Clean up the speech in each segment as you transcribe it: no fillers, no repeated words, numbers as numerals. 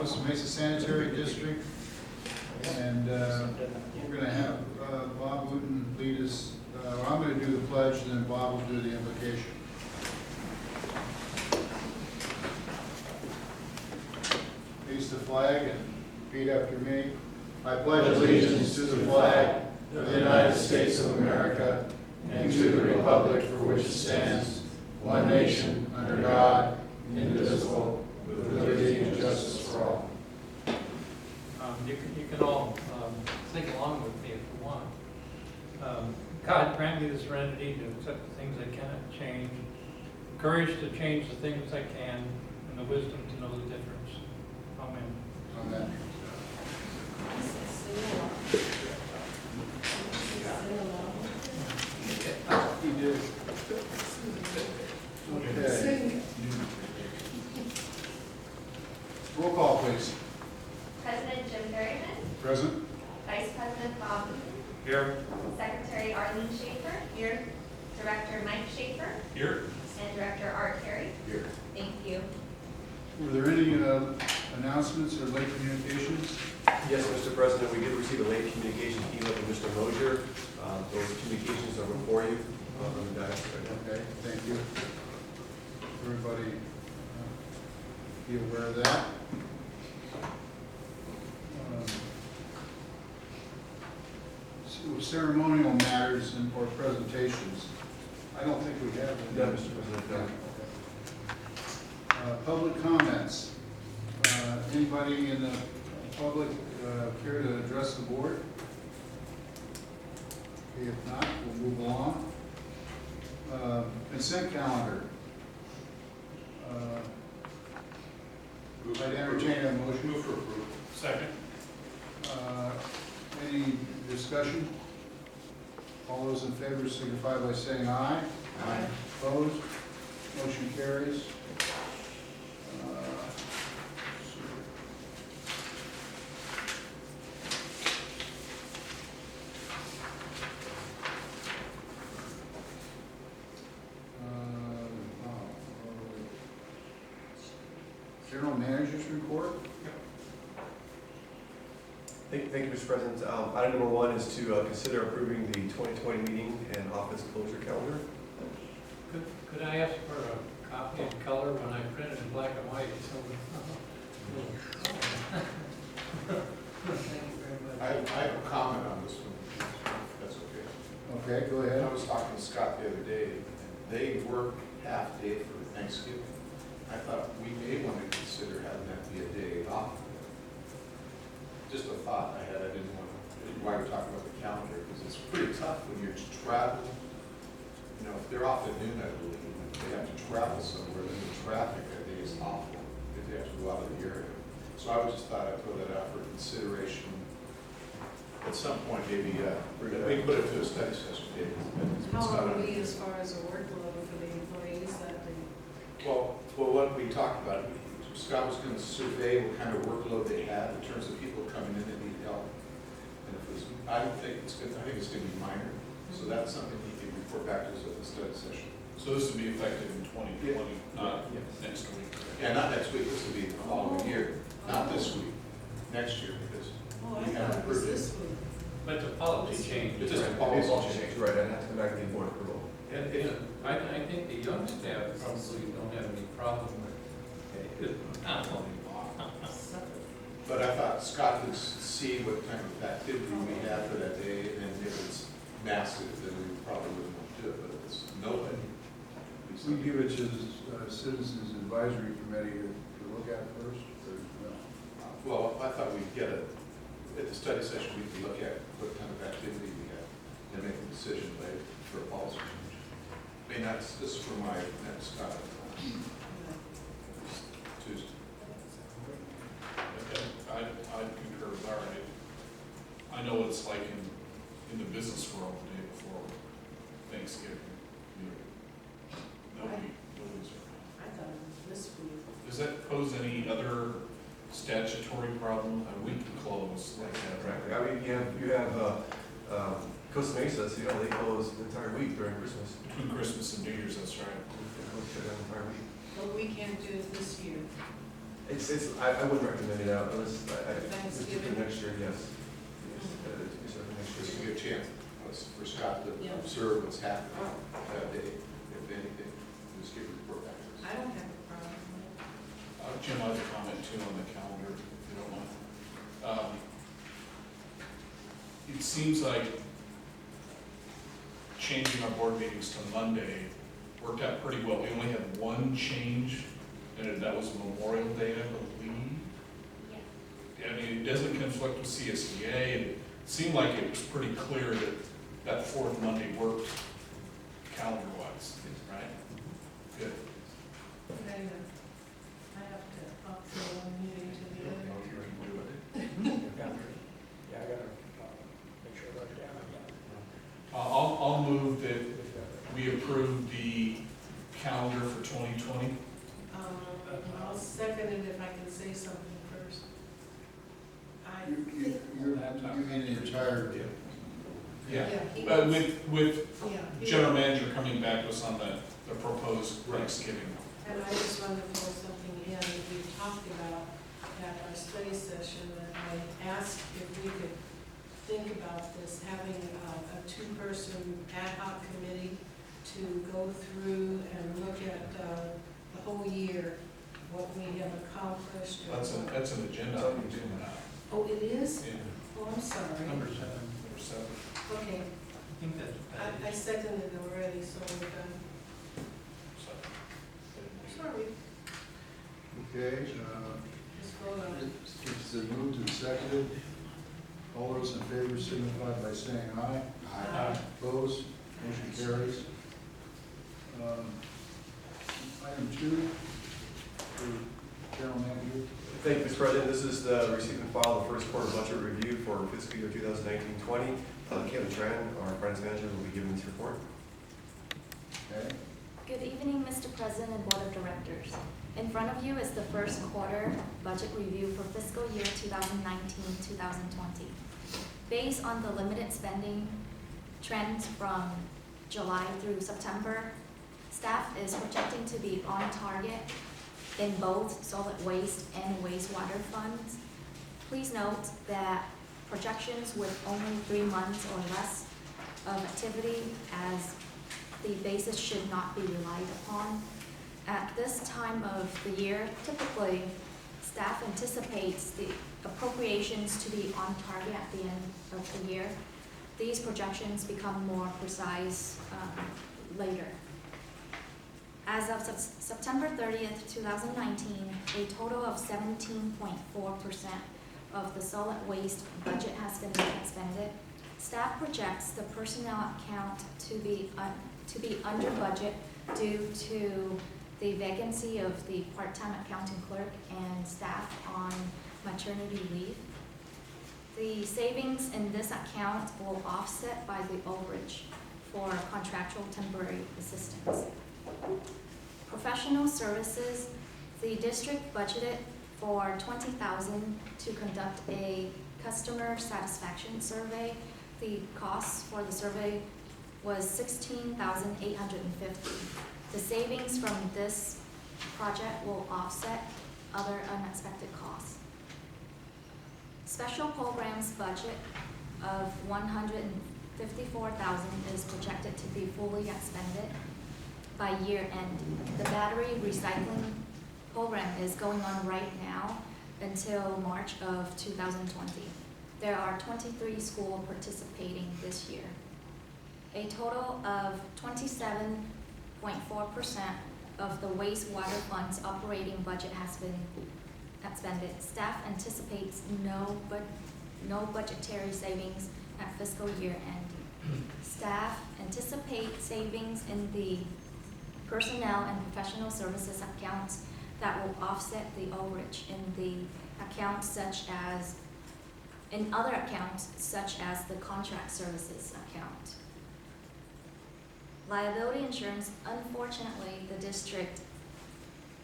Costa Mesa Sanitary District. And we're going to have Bob Wooten lead us. I'm going to do the pledge, and then Bob will do the invocation. Face the flag and repeat after me. I pledge allegiance to the flag of the United States of America and to the republic for which it stands, one nation, under God, indivisible, with liberty and justice for all. You can all sing along with me if you want. God, grant me the serenity to accept the things I cannot change, courage to change the things I can, and the wisdom to know the difference. Amen. Amen. He did. Okay. Roll call, please. President Jim Berryman, Present. Vice President Bob Wooten, Here. Secretary Arlene Schaefer, here, Director Mike Schaefer, Here. and Director Art Terry. Here. Thank you. Were there any announcements or late communications? Yes, Mr. President, we did receive a late communication email from Mr. Mosier. Those communications are before you on the desk. Okay, thank you. Everybody be aware of that. Ceremonial matters and or presentations. I don't think we have any. No, Mr. President, no. Public comments. Anybody in the public care to address the board? Okay, if not, we'll move along. Consent calendar. I'd entertain a motion. Move for approval. Second. Any discussion? All those in favor signify by saying aye. Aye. Opposed? Motion carries. General Manager's report. Thank you, Mr. President. Item number one is to consider approving the 2020 meeting and office closure calendar. Could I ask for a copy in color when I print it in black and white? Thank you very much. I have a comment on this one, if that's okay. Okay, go ahead. I was talking to Scott the other day, and they work half day for Thanksgiving. I thought we may want to consider having that be a day off. Just a thought I had, I didn't want to, why we're talking about the calendar, because it's pretty tough when you're traveling. You know, if they're off at noon, I believe, and they have to travel somewhere, then the traffic that day is awful, if they have to go out of the area. So I just thought I'd throw that out for consideration. At some point, maybe, we can put it to a study session, maybe. How are we as far as a workload for the employees that they? Well, what we talked about, Scott was going to survey what kind of workload they have in terms of people coming in that need help. And if it was, I don't think it's good, I think it's going to be minor. So that's something he can report back to us at the study session. So this would be effective in 2020, not next week? Yeah, not next week, this will be the following year, not this week, next year, because Oh, I we thought haven't it was approved it. this week. But the policy changed. It's just a It's policy all change. changed, right, and have to come back to the board approval. And I think the young staff probably don't have any problem with it. But I thought Scott could see what kind of activity we have for that day, and if it's massive, then we probably wouldn't want to do it, but if it's nobody. We give it to the Citizens Advisory Committee to look at first, or no? Well, I thought we'd get at the study session, we could look at what kind of activity we have and make a decision later for a policy change. I mean, that's just for my next Tuesday. Okay, I'd concur with that. I know what it's like in the business world the day before Thanksgiving. Nobody's around. I thought it was this week. Does that pose any other statutory problem? We can close like that, right? I mean, you have Costa Mesa, so they close the entire week during Christmas. Between Christmas and New Year's, that's right. They close the entire week. But we can't do it this year. I wouldn't recommend it out unless, just Thanksgiving? for next year, yes. Yes, it's for next Just to year. get a chance for Scott to Yeah. observe what's happening that day, if anything, just give a report back to us. I don't have a problem with Jim, I have a comment too on the calendar, if you don't mind. It seems like changing our board meetings to Monday worked out pretty well. We only had one change, and that was Memorial Day, I believe. I mean, it doesn't conflict with CSEA, and it seemed like it was pretty clear that that fourth Monday worked calendar-wise, right? Good. it. Kind of. I have to hop from one meeting to the other. If you can do it. Yeah, I gotta make sure I write it down. I'll move that we approve the calendar for 2020. I'll second it if I can say something first. I You think, mean the entire, Yeah. he But wants- with yeah, he- general manager coming back to us on the proposed Thanksgiving. And I just wanted to throw something in, that we talked about at our study session, that I asked if we could think about this, having a two-person ad hoc committee to go through and look at the whole year, what we have accomplished. or what- That's an agenda item coming up. Oh, it is? Yeah, Oh, I'm sorry. Number 7, number 7. Okay, I think that's. I seconded it already, so we're done. So, Sorry, okay, just vote on it. it's moved and seconded. All those in favor signify by saying aye. Aye. Opposed, motion carries. Item 2, for general manager. Thank you, Mr. President. This is the receive and file the first quarter budget review for fiscal year 2019-20. Kevin Tran, our finance manager, will be giving this report. Okay, Good evening, Mr. President and Board of Directors. In front of you is the first quarter budget review for fiscal year 2019-2020. Based on the limited spending trends from July through September, staff is projecting to be on target in both solid waste and wastewater funds. Please note that projections with only 3 months or less of activity, as the basis should not be relied upon. At this time of the year, typically, staff anticipates the appropriations to be on target at the end of the year. These projections become more precise later. As of September 30th, 2019, a total of 17.4% of the solid waste budget has been expended. Staff projects the personnel account to be under budget due to the vacancy of the part-time accounting clerk and staff on maternity leave. The savings in this account will offset by the overage for contractual temporary assistance. Professional services, the district budgeted for $20,000 to conduct a customer satisfaction survey. The cost for the survey was $16,850. The savings from this project will offset other unexpected costs. Special programs budget of $154,000 is projected to be fully expended by year end. The battery recycling program is going on right now until March of 2020. There are 23 schools participating this year. A total of 27.4% of the wastewater fund's operating budget has been expended. Staff anticipates no budgetary savings at fiscal year end. Staff anticipate savings in the personnel and professional services accounts that will offset the overage in the accounts in other accounts such as the contract services account. Liability insurance, unfortunately, the district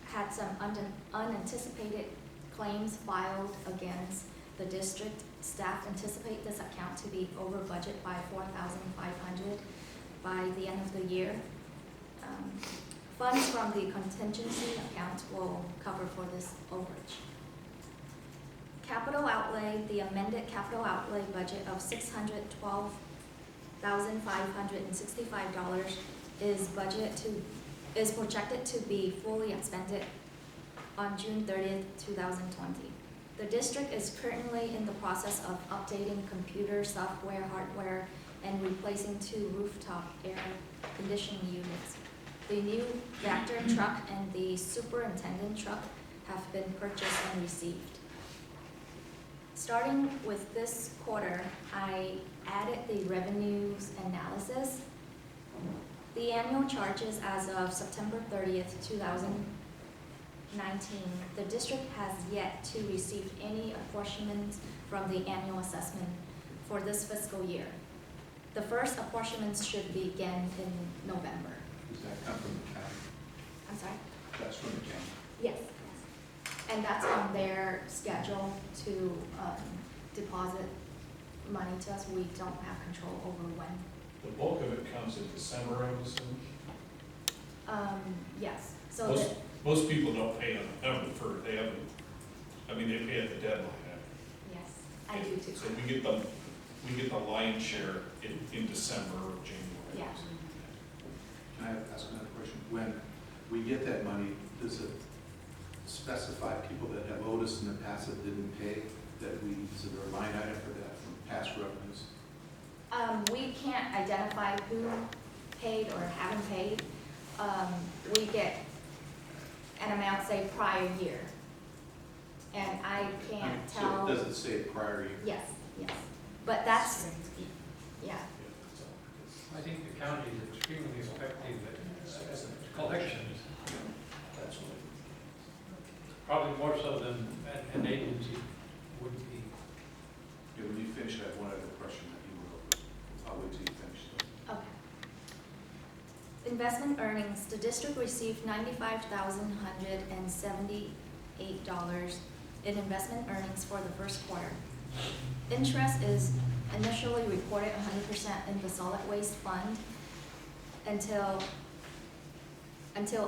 had some unanticipated claims filed against the district. Staff anticipate this account to be over budget by $4,500 by the end of the year. Funds from the contingency account will cover for this overage. Capital outlay, the amended capital outlay budget of $612,565 is projected to be fully expended on June 30th, 2020. The district is currently in the process of updating computer software, hardware, and replacing 2 rooftop air conditioning units. The new Vector truck and the superintendent truck have been purchased and received. Starting with this quarter, I added the revenues analysis. The annual charges as of September 30th, 2019, the district has yet to receive any apportionments from the annual assessment for this fiscal year. The first apportionments should begin in November. Does that come from the county? I'm sorry? That's from the county. Yes. And that's on their schedule to deposit money to us. We don't have control over when. The bulk of it comes in December, I would assume. Yes, so Most, that, most people don't pay on November first, they haven't, I mean, they pay at the deadline. yes, I do too. So we get the lion's share in December or January. Yeah. Can I ask another question? When we get that money, does it specify people that have owed us in the past that didn't pay, is there a line item for that from past revenues? We can't identify who paid or haven't paid. We get an amount, say, prior year. And I can't So tell. does it say prior year? Yes, yes. But that's, yeah, I think the county is extremely effective at collections, That's what. probably more so than an agency would be. Yeah, when you finish, I have one other question that you will, I'll wait till you finish. okay. Investment earnings, the district received $95,178 in investment earnings for the first quarter. Interest is initially reported 100% in the solid waste fund until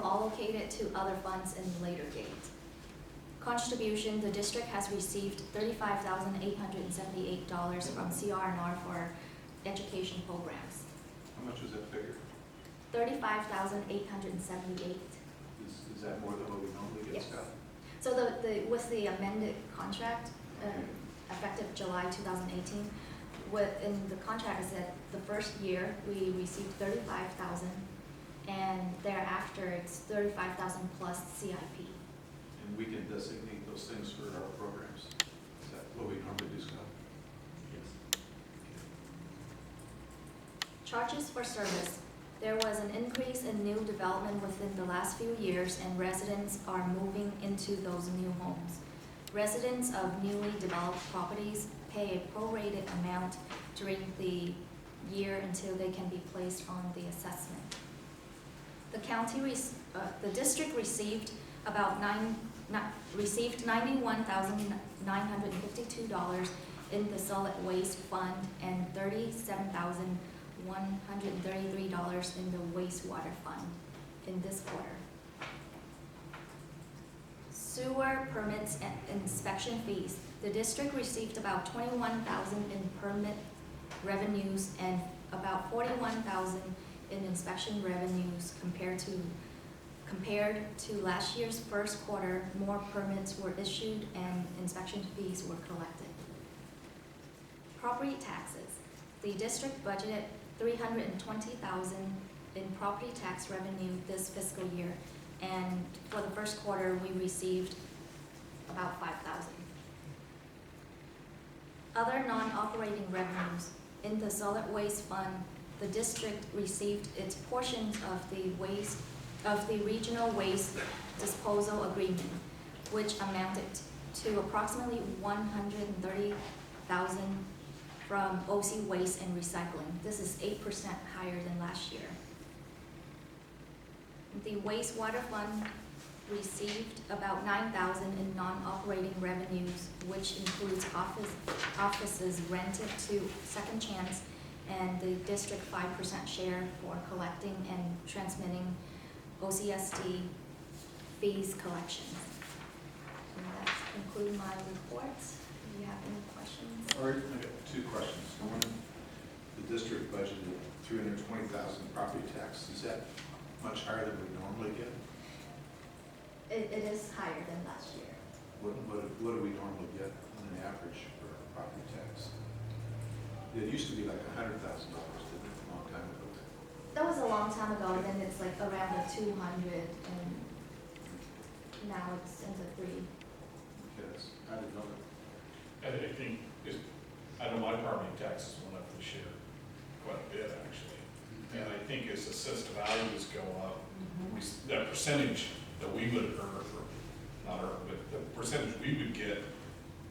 allocated to other funds in later date. Contribution, the district has received $35,878 from CR&R for education programs. How much was that figure? $35,878. Is that more than what we normally get, Yes. Scott? So with the amended contract, effective July 2018, in the contract is that the first year we received $35,000, and thereafter it's $35,000 plus CIP. And we can designate those things for our programs? Is that what we normally do, Scott? Yes. Charges for service. There was an increase in new development within the last few years, and residents are moving into those new homes. Residents of newly developed properties pay a prorated amount during the year until they can be placed on the assessment. The district received $91,952 in the solid waste fund and $37,133 in the wastewater fund in this quarter. Sewer permits and inspection fees. The district received about $21,000 in permit revenues and about $41,000 in inspection revenues compared to last year's first quarter. More permits were issued and inspection fees were collected. Property taxes. The district budgeted $320,000 in property tax revenue this fiscal year, and for the first quarter we received about $5,000. Other non-operating revenues. In the solid waste fund, the district received its portions of the regional waste disposal agreement, which amounted to approximately $130,000 from OC Waste and Recycling. This is 8% higher than last year. The wastewater fund received about $9,000 in non-operating revenues, which includes offices rented to Second Chance and the district 5% share for collecting and transmitting OCSD fees collections. And that's concluding my report. Do you have any questions? All right, I got two questions. One, the district budgeted $320,000 property tax. Is that much higher than we normally get? It is higher than last year. What do we normally get on an average for property tax? It used to be like $100,000, didn't it, a long time ago? That was a long time ago, then it's like around the 200, and now it's in the 3. Yes, I didn't know that. I think, I know my property taxes went up this year quite a bit, actually. And I think as assessed values go up, that percentage that we would earn, or not earn, but the percentage we would get,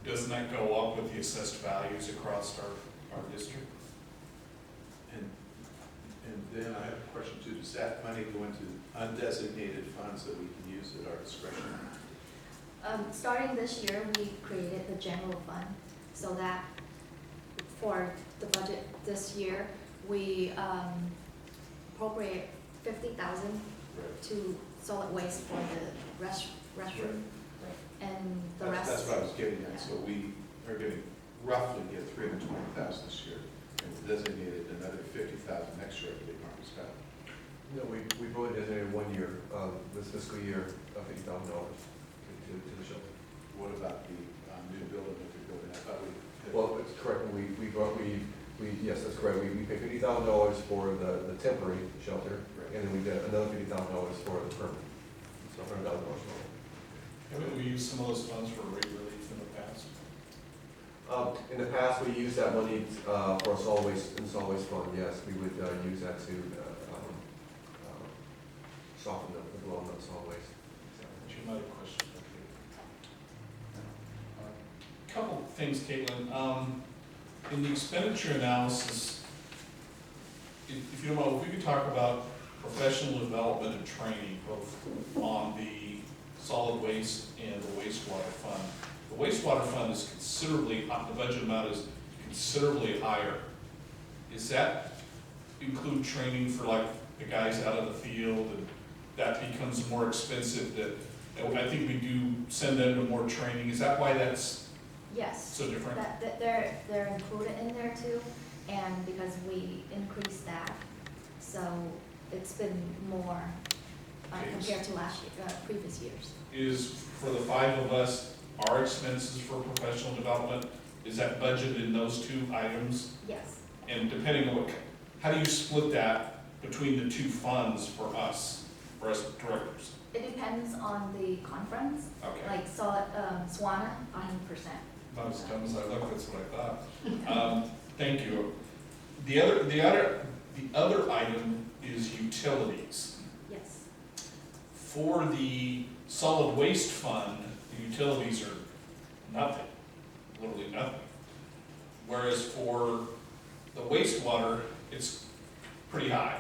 doesn't that go up with the assessed values across our district? And then I have a question too. Does that money go into undesignated funds that we can use at our discretion? Starting this year, we created the general fund, so that for the budget this year, we appropriate 50,000 to solid waste for the restroom, and the rest. That's what I was getting at. So we are going to roughly get $320,000 this year, and designated another $50,000 next year, I believe, Mark Scott. No, we voted designated 1 year, this fiscal year, $50,000 to the shelter. What about the new building that they're building? I thought we. Well, it's correct, yes, that's correct, we paid $50,000 for the temporary shelter, Right. and then we get another $50,000 for the permanent, so $100,000 more. Haven't we used some of those funds for rate relief in the past? In the past, we used that money for a solid waste fund, yes, we would use that to soften the blow on the solid waste. She might have questioned. Couple things, Caitlin. In the expenditure analysis, if you don't mind, if we could talk about professional development and training, both on the solid waste and the wastewater fund. The wastewater fund is considerably, the budget amount is considerably higher. Is that include training for like the guys out in the field, and that becomes more expensive? That I think we do send them to more training. Is that why that's Yes. so different? That they're included in there too, and because we increased that, so it's been more Okay. compared to last year, previous years. Is for the 5 of us, our expenses for professional development, is that budgeted in those 2 items? Yes. And depending on how do you split that between the 2 funds for us directors? It depends on the conference, Okay. like SWANA, 100%. Not as dumb as I look, that's what I thought. Thank you. The other item is utilities. Yes. For the solid waste fund, the utilities are nothing, literally nothing. Whereas for the wastewater, it's pretty high.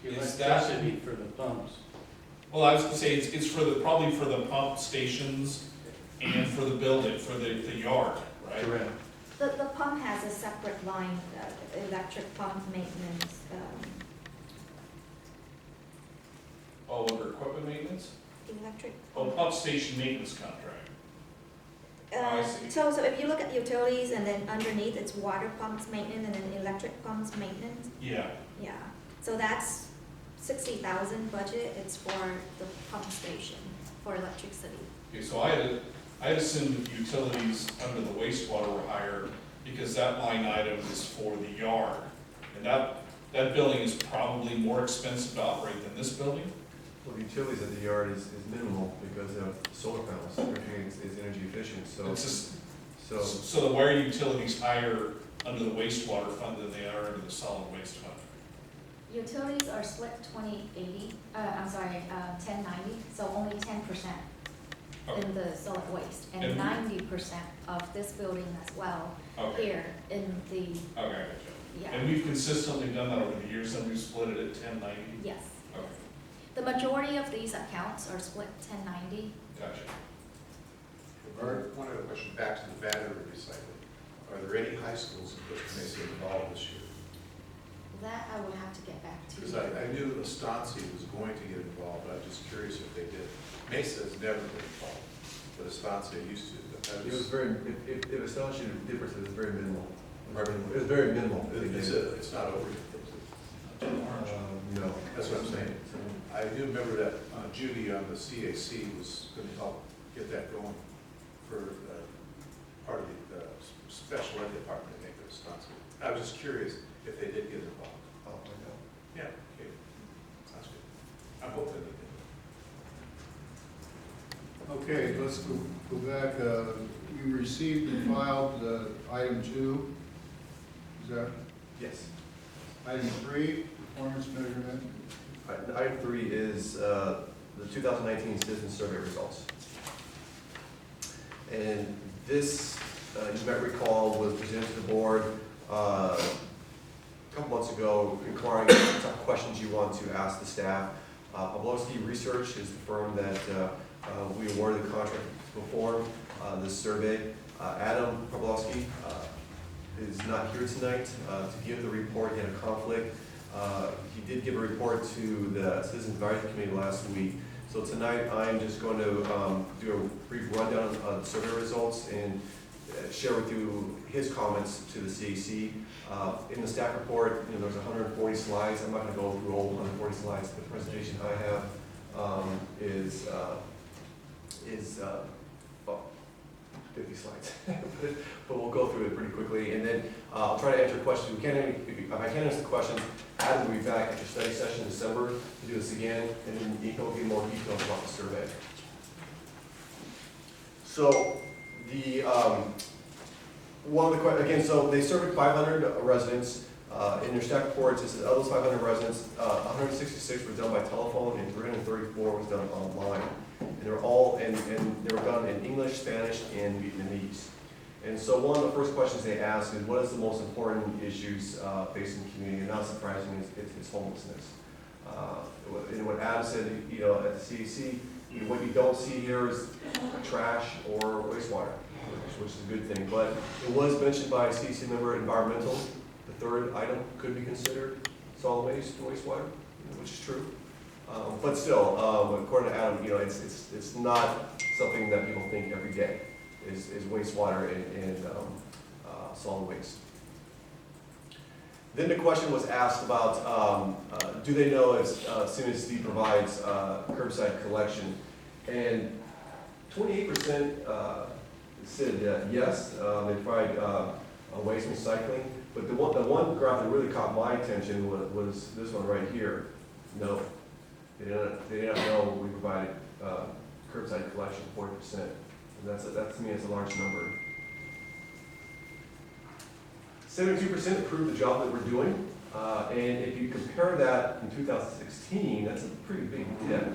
Is that- Electricity for the pumps. Well, I was gonna say, it's for probably for the pump stations and for the building, for the yard, right? Correct. The pump has a separate line, electric pump maintenance, Oh, under equipment maintenance? electric. Oh, pump station maintenance contract. I see. So if you look at utilities and then underneath, it's water pumps maintenance and then electric pumps maintenance. Yeah, Yeah, so that's 60,000 budget, it's for the pump station, for electricity. okay, so I had assumed that utilities under the wastewater were higher because that line item is for the yard. And that building is probably more expensive to operate than this building? Well, the utilities at the yard is minimal because of solar panels, everything is energy efficient, so. It's just, So, so why are utilities higher under the wastewater fund than they are under the solid waste fund? Utilities are split 20/80, 10/90, so only 10% Okay. in the solid waste, and And- 90% of this building as well, Okay, here in the, okay, I gotcha. yeah, And we've consistently done that over the years, and we've split it at 10/90? yes. Okay, The majority of these accounts are split 10/90. gotcha. Art, one other question, back to the battery recycling. Are there any high schools in Costa Mesa involved this year? That I will have to get back to Because you. I knew Estancia was going to get involved, but I'm just curious if they did. Mesa has never been involved, but Estancia used to. That It was was- very, if it was telling you the difference, it was very minimal. It was very minimal. It's not over. No. That's what I'm saying. I do remember that Judy on the CAC was going to help get that going for part of the special ed department, I think, of Estancia. I was just curious if they did get involved. Oh, I know. Yeah, okay, sounds good. I'm hoping they did. Okay, let's go back. You received and filed item 2. Is that Yes. item 3, performance measurement? Item 3 is the 2019 citizen survey results. And this, you might recall, was presented to the board a couple months ago, inquiring what type of questions you want to ask the staff. Pawlowski Research is the firm that we awarded the contract to perform this survey. Adam Pawlowski is not here tonight to give the report. He had a conflict. He did give a report to the Citizens Advisory Committee last week. So tonight, I'm just going to do a brief rundown of the survey results and share with you his comments to the CAC. In the staff report, there's 140 slides. I'm not going to go through all 140 slides. The presentation I have is about 50 slides. But we'll go through it pretty quickly, and then I'll try to answer questions. If I can't answer the questions, Adam will be back at your study session in December to do this again, and then he'll give more details about the survey. So the one of the again, so they surveyed 500 residents. In your staff reports, it says of those 500 residents, 166 were done by telephone and 334 was done online. And they're all and they were done in English, Spanish, and Vietnamese. And so one of the first questions they asked is, what is the most important issues facing the community? And not surprisingly, it's homelessness. And what Adam said, at the CAC, what you don't see here is trash or wastewater, which is a good thing. But it was mentioned by a CAC member, environmental. The third item could be considered solid waste and wastewater, which is true. But still, according to Adam, it's not something that people think every day is wastewater and solid waste. Then the question was asked about, do they know if CMSD provides curbside collection? And 28% said yes, they provide waste recycling. But the one graph that really caught my attention was this one right here. No, they did not know we provided curbside collection, 40%. And that to me is a large number. 72% approved the job that we're doing. And if you compare that in 2016, that's a pretty big dip.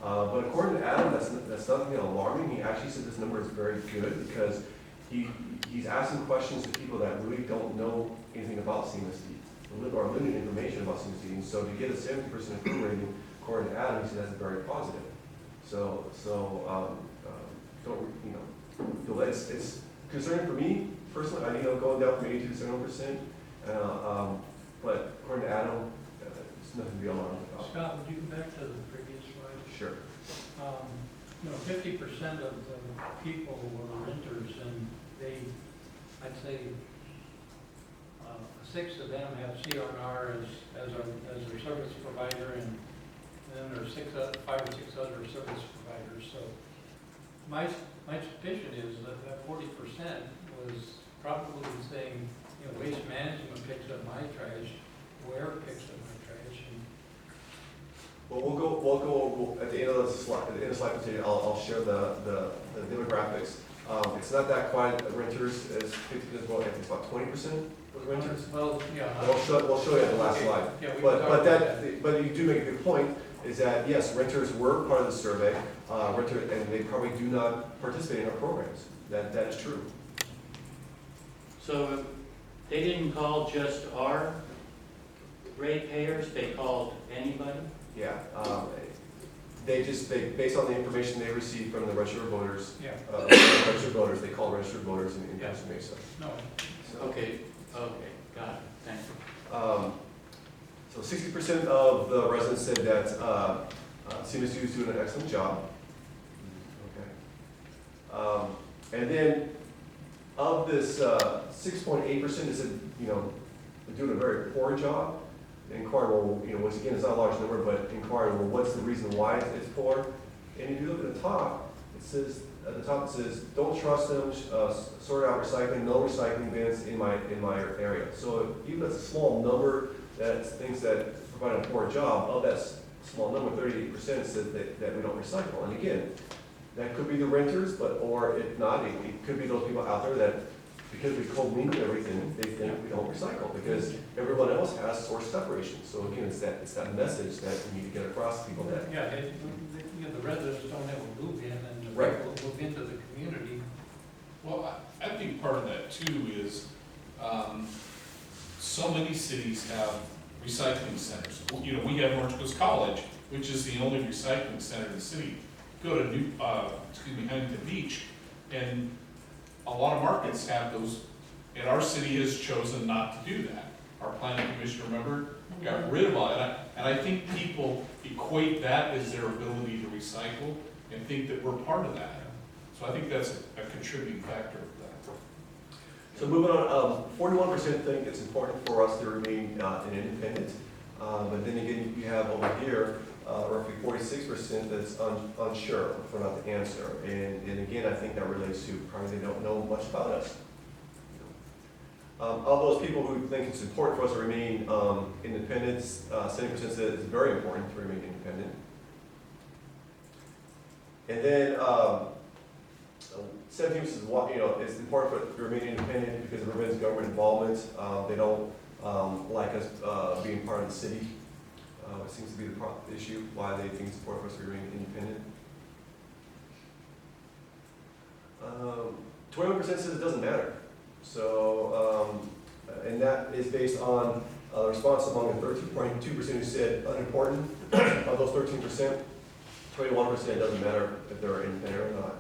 But according to Adam, that's nothing alarming. He actually said this number is very good because he's asking questions to people that really don't know anything about CMSD or limited information about CMSD. And so to get a 70% approval rating, according to Adam, he said that's very positive. So don't it's concerning for me personally. Going down from 80 to 70%. But according to Adam, it's nothing to be alarmed about. Scott, would you go back to the previous slide? Sure. 50% of the people were renters, and I'd say 6 of them have CRNR as their service provider, and then there's 5 or 6 other service providers. So my suspicion is that 40% was probably saying, Waste Management picks up my trash, where picks up my trash. Well, we'll go at the end of the slide. At the end of the slide, I'll share the demographics. It's not that quite renters as 50% as well. I think it's about 20% was renters. Well, yeah. We'll show you at the last slide. Yeah, we But can talk about that. but you do make a good point. Is that yes, renters were part of the survey, and they probably do not participate in our programs. That is true. So they didn't call just our ratepayers, they called anybody? Yeah. Based on the information they received from the registered voters, Yeah, they call registered voters in Yeah. Costa Mesa. no, So, Okay, got it, thank you. So 60% of the residents said that CMSU is doing an excellent job. Okay. And then of this 6.8% is, you know, they're doing a very poor job. Inquiring, well, you know, once again, it's not a large number, but inquiring, well, what's the reason why it's poor? And if you look at the top, it says, at the top it says, don't trust them, sort out recycling, no recycling bins in my area. So even if it's a small number, that's things that provide a poor job, of that small number, 38% said that we don't recycle. And again, that could be the renters, but, or if not, it could be those people out there that, because we co-mingle everything, they think we don't recycle, because everyone else has source separation. So again, it's that message that we need to get across to people that, Yeah, you know, the residents don't have a move in and the Right. people move into the community. Well, I think part of that too is, so many cities have recycling centers. You know, we have Orange Coast College, which is the only recycling center in the city. Go to Huntington Beach, and a lot of markets have those, and our city has chosen not to do that. Our planning commission, remember, got rid of all that, and I think people equate that as their ability to recycle and think that we're part of that. So I think that's a contributing factor of that. So moving on, 41% think it's important for us to remain an independent. But then again, you have over here, roughly 46% that's unsure, prefer not to answer. And again, I think that relates to probably they don't know much about us. Of those people who think it's important for us to remain independent, 70% said it's very important to remain independent. And then 17% says, you know, it's important for it to remain independent because it prevents government involvement. They don't like us being part of the city. It seems to be the issue, why they think it's important for us to remain independent. 21% says it doesn't matter. So, and that is based on a response among the 13.2% who said unimportant. Of those 13%, 21% it doesn't matter if they're independent or not.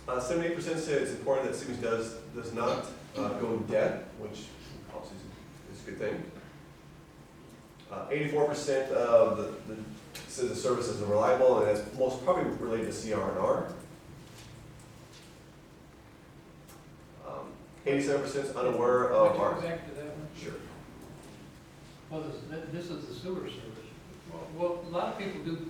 78% said it's important that cities does not go in debt, which obviously is a good thing. 84% of the says the service is reliable, and that's most probably related to CR&R. 87% is unaware of Would our. you go back to that one? Sure. Well, this is the sewer service. Well, a lot of people do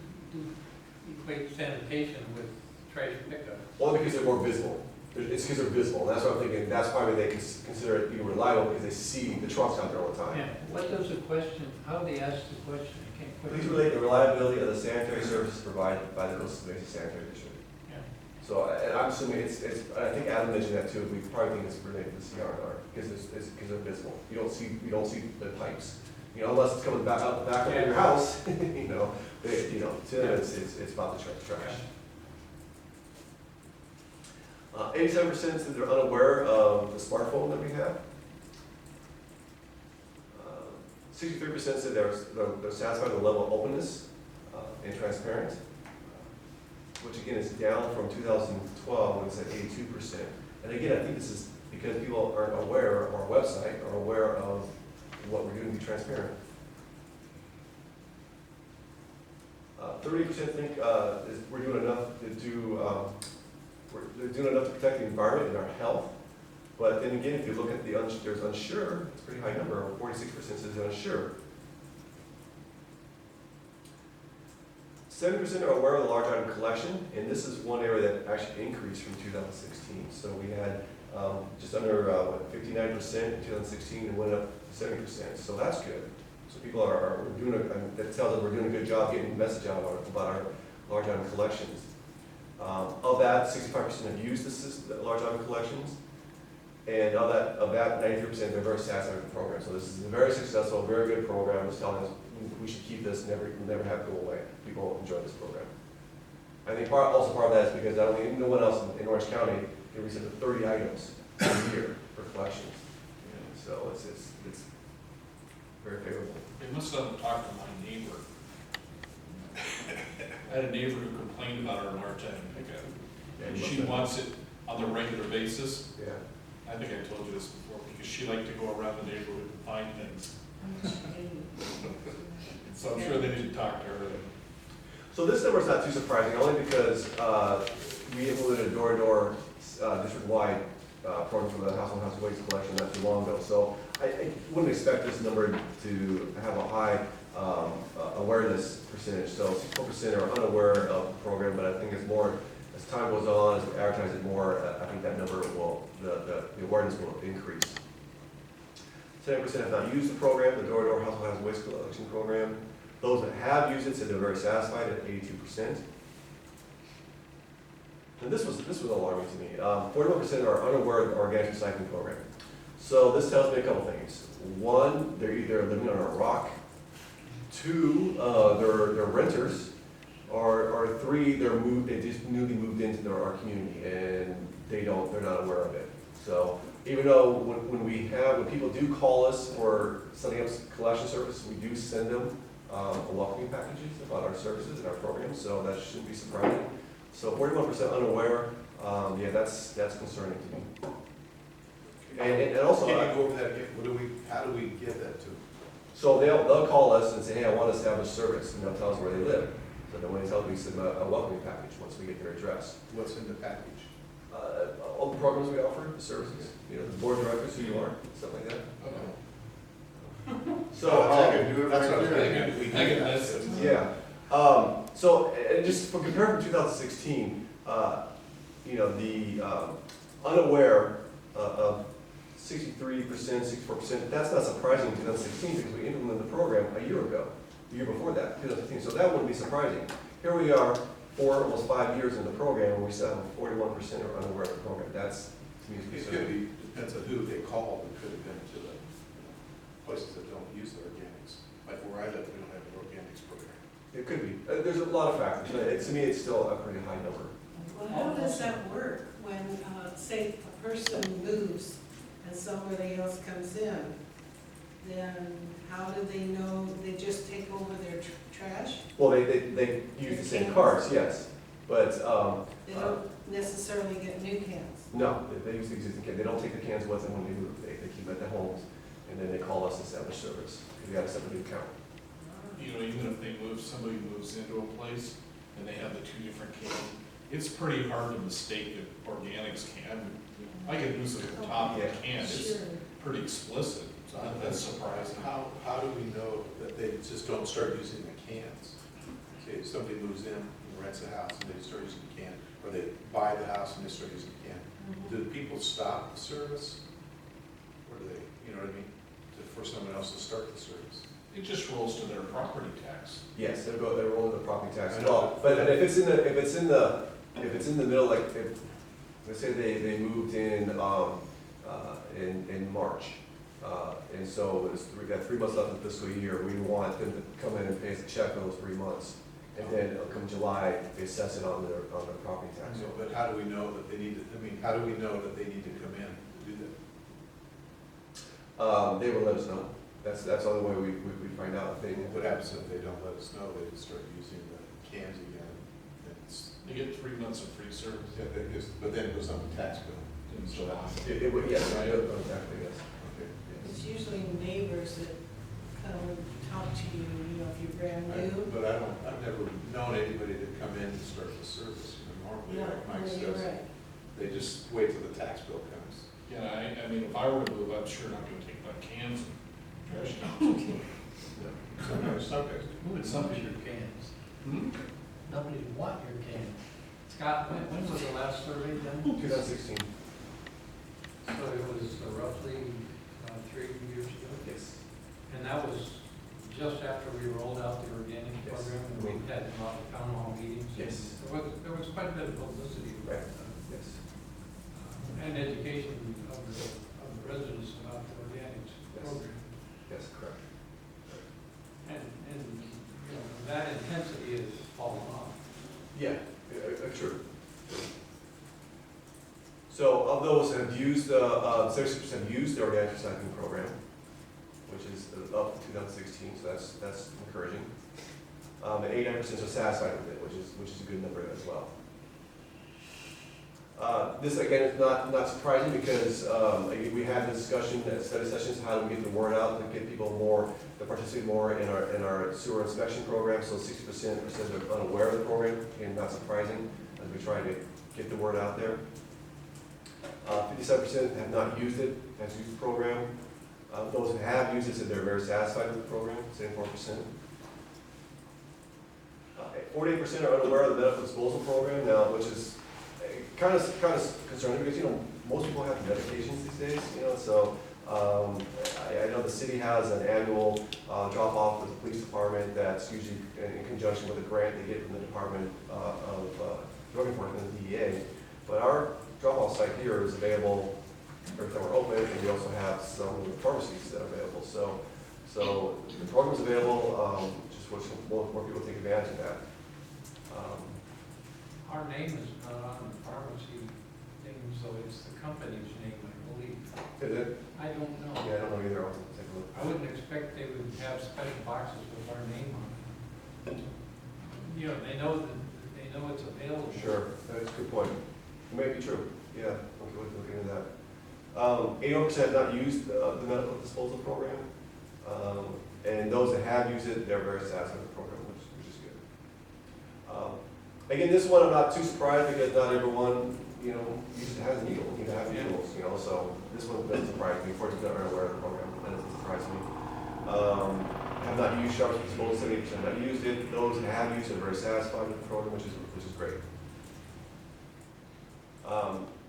equate sanitation with trash pickup. Only because they're more visible. It's because they're visible. And that's what I'm thinking. That's probably they consider it being reliable because they see the trucks out there all the time. Yeah, what does the question, how do they ask the question? I can't quite. Please relate the reliability of the sanitary services provided by the Coastal Basin Sanitary District. Yeah. So and I'm assuming it's, I think Adam mentioned that too. We probably think it's related to CR&R because because they're visible. You don't see the pipes. You know, unless it's coming back out the back of your house. To them it's about the trash. 87% said they're unaware of the smartphone that we have. 63% said they're satisfied with the level of openness and transparent, which again is down from 2012 when it's at 82%. And again, I think this is because people aren't aware of our website or aware of what we're doing to be transparent. 30% think we're doing enough to do. They're doing enough to protect the environment and our health. But then again, if you look at there's unsure, it's a pretty high number, 46% says unsure. 70% are aware of the large item collection, and this is one area that actually increased from 2016. So we had just under 59% in 2016 and went up to 70%. So that's good. So people are doing that tells us we're doing a good job getting the message out about our large item collections. Of that, 65% have used the large item collections, and of that, 93% are very satisfied with the program. So this is a very successful, very good program. It's telling us we should keep this, never have it go away. People enjoy this program. I think part of that is because no one else in Orange County can receive 30 items a year for collections. So it's very favorable. They must have talked to my neighbor. I had a neighbor who complained about our large item pickup. And she wants it on the regular basis. Yeah. I think I told you this before, because she liked to go around the neighborhood and find things. So I'm sure they need to talk to her. So this number's not too surprising, only because we implemented a door-to-door district-wide program for the household waste collection not too long ago. So I wouldn't expect this number to have a high awareness percentage. So 64% are unaware of the program, but I think it's more, as time goes on, as we advertise it more, I think that number will, the awareness will increase. 10% have not used the program, the door-to-door household waste collection program. Those that have used it said they're very satisfied at 82%. And this was alarming to me. 41% are unaware of the organic recycling program. So this tells me a couple things. One, they're either living on a rock. Two, they're renters. Or three, they just newly moved into our community and they're not aware of it. So even though when people do call us for setting up collection service, we do send them welcoming packages about our services and our programs, so that shouldn't be surprising. So 41% unaware, yeah, that's concerning to me. And also, Can you go over that again? How do we get that to them? so they'll call us and say, hey, I want to establish service, and they'll tell us where they live. So then when they tell us, we send them a welcoming package once we get their address. What's in the package? All the programs we offer, the services, the board of directors, who you are, stuff like that. So, I could do it That's what I was right there. thinking. We I do can that. miss it. yeah. So, and just for comparing to 2016, the unaware of 63%, 64%, that's not surprising in 2016 because we implemented the program a year ago, the year before that, 2015. So that wouldn't be surprising. Here we are, almost 5 years in the program, and we still have 41% are unaware of the program. That's, to me, is It could concerning. be, depends on who they call. It could have been to the places that don't use the organics. Like where I live, we don't have an organics program. It could be. There's a lot of factors, but to me, it's still a pretty high number. Well, how does that work when, say, a person moves and somebody else comes in? Then how do they know, they just take over their trash? Well, they use the same cars, yes, but, They don't necessarily get new cans? no, they use the existing can. They don't take the cans with them when they move. They keep them at their homes, and then they call us to establish service. We got to set a new account. You know, even if somebody moves into a place and they have the two different cans, it's pretty hard to mistake the organics can. I can use it at the top of the can, it's Sure. pretty explicit, so that's surprising. How do we know that they just don't start using the cans? Okay, somebody moves in and rents a house and they start using the can, or they buy the house and they start using the can. Do people stop the service? Or do they, you know what I mean? For someone else to start the service? It just rolls to their property tax. Yes, they'll roll in the property tax. I know. Well, but if it's in the middle, like if, let's say they moved in March, and so we got 3 months left in the fiscal year, we want them to come in and pay us a check for those 3 months. And then come July, they assess it on their property tax. So, but how do we know that they need to, how do we know that they need to come in to do that? They will let us know. That's the only way we find out if they. What happens if they don't let us know, they just start using the cans again? It's, They get 3 months of free service. yeah, but then it goes on the tax bill. In July. It would, yes, I know exactly, yes. Okay. It's usually neighbors that come and talk to you, if you're brand new. But I've never known anybody to come in and start the service, normally, Yeah, like Mike you're says, right. they just wait till the tax bill comes. Yeah, I mean, if I were to move, I'm sure not gonna take my cans and trash cans. Sometimes. Who would want your cans? Nobody would want your can. Scott, when was the last survey done? 2016. So it was roughly 3 years ago? Yes. And that was just after we rolled out the organic Yes. program and we had a lot of town hall meetings. Yes. There was quite a bit of publicity Right. about it. Yes. And education of the residents about the organics Yes. program. Yes, correct. And that intensity is falling off. Yeah, true. So of those that have used, 60% have used the organic recycling program, which is up to 2016, so that's encouraging. And 89% are satisfied with it, which is a good number as well. This again is not surprising because again, we had the discussion at study sessions, how do we get the word out to get people more, to participate more in our sewer inspection program. So 60% said they're unaware of the program, again, not surprising as we try to get the word out there. 57% have not used it, has used the program. Those that have used it said they're very satisfied with the program, 74%. 48% are unaware of the medical disposal program now, which is kind of concerning because, you know, most people have medications these days, you know, so I know the city has an annual drop-off with the police department that's usually in conjunction with a grant they get from the Department of Drug Enforcement, the DEA. But our drop-off site here is available every time we're open, and we also have some pharmacies that are available. So the program's available, just wish more people take advantage of that. Our name is not on the pharmacy thing, so it's the company's name, I believe. Is it? I don't know. Yeah, I don't know either. I'll take a look. I wouldn't expect they would have special boxes with our name on it. You know, they know it's available. Sure, that's a good point. It may be true. Yeah, look into that. 80% have not used the medical disposal program. And those that have used it, they're very satisfied with the program, which is good. Again, this one I'm not too surprised because not everyone, you know, has a needle, you know, have needles, you know, so this one doesn't surprise me. Fortunately, I'm aware of the program, that doesn't surprise me. Have not used Sharps Disposal, 70% have not used it. Those that have used it are very satisfied with the program, which is great.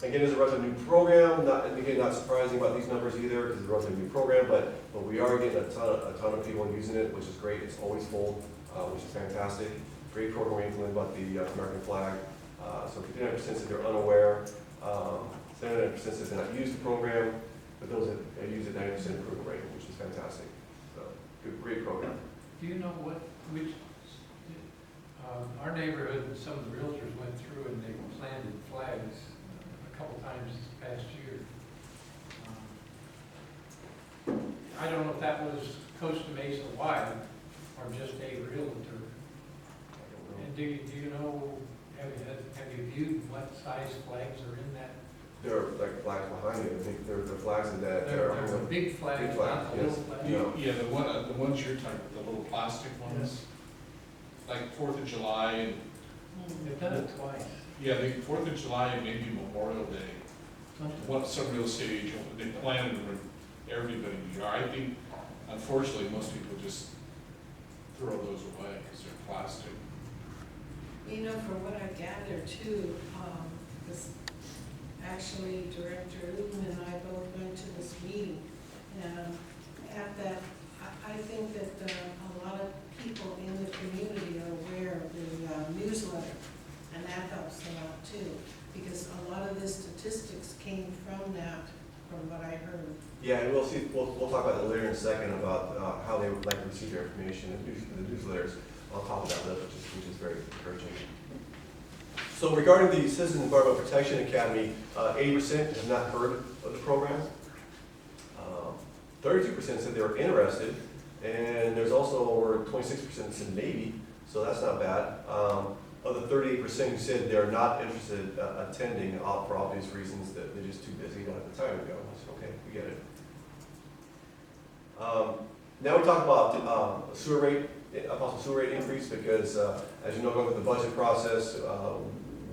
Again, there's a relatively new program, not surprising about these numbers either, because it's a relatively new program, but we are getting a ton of people using it, which is great. It's always full, which is fantastic. Great program we implemented about the American flag. So 59% said they're unaware, 79% said they're not used the program, but those that use it, 90% approval rate, which is fantastic. So great program. Do you know which, our neighborhood, some of the realtors went through and they planted flags a couple times this past year. I don't know if that was Costa Mesa wide or just a realtor. And do you know, have you viewed what size flags are in that? There are like flags behind you. I think there are flags in that. There's a big flag, Big flag, not the little yes. flag. Yeah, the ones you're talking, the little plastic ones, like 4th of July, and, They've done it twice. yeah, the 4th of July and maybe Memorial Day. Some real estate agent, they planted them for everybody in the yard. I think, unfortunately, most people just throw those away because they're plastic. You know, from what I gather too, this, actually Director Uden and I both went to this meeting, and at that, I think that a lot of people in the community are aware of the newsletter, and that helps them out too, because a lot of the statistics came from that, from what I heard. Yeah, and we'll talk about that later in a second about how they would like to receive their information, the newsletters on top of that list, which is very encouraging. So regarding the Citizens Environmental Protection Academy, 80% have not heard of the program. 32% said they were interested, and there's also over 26% that said maybe, so that's not bad. Of the 38% who said they're not interested attending for obvious reasons, that they're just too busy, don't have the time to go. That's okay, we get it. Now we talk about sewer rate, a possible sewer rate increase, because as you know, going through the budget process,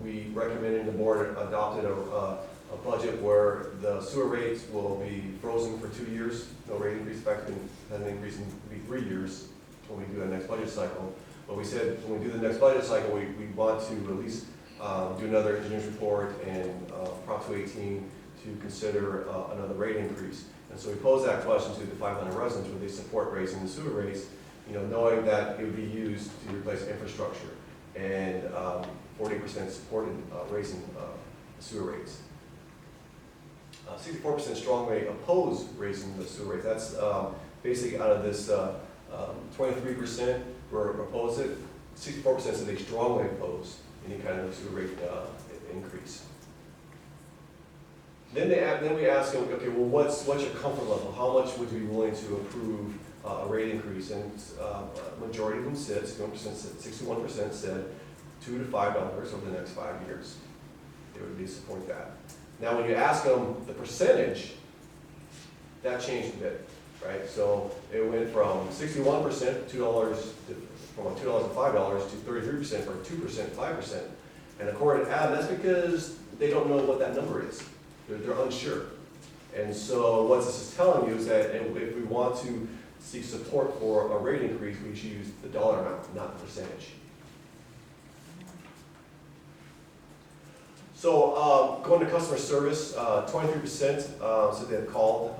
we recommended the board adopted a budget where the sewer rates will be frozen for 2 years, no rate increase, effectively has an increase in 3 years when we do the next budget cycle. But we said when we do the next budget cycle, we want to at least do another engineer's report and Prop 218 to consider another rate increase. And so we posed that question to the 500 residents, would they support raising the sewer rates, you know, knowing that it would be used to replace infrastructure. And 40% supported raising the sewer rates. 64% strongly oppose raising the sewer rates. That's basically out of this 23% were opposed it. 64% said they strongly oppose any kind of sewer rate increase. Then we ask them, okay, well, what's your comfort level? How much would you be willing to approve a rate increase? And majority of them said, 61% said $2 to $5 over the next 5 years. they support that. Now, when you ask them the percentage, that changed a bit, right? So it went from 61%, $2, from $2 and $5 to 33% for 2%, 5%. And according to Adam, that's because they don't know what that number is. They're unsure. And so what this is telling you is that if we want to seek support for a rate increase, we should use the dollar amount, not the percentage. So going to customer service, 23% said they had called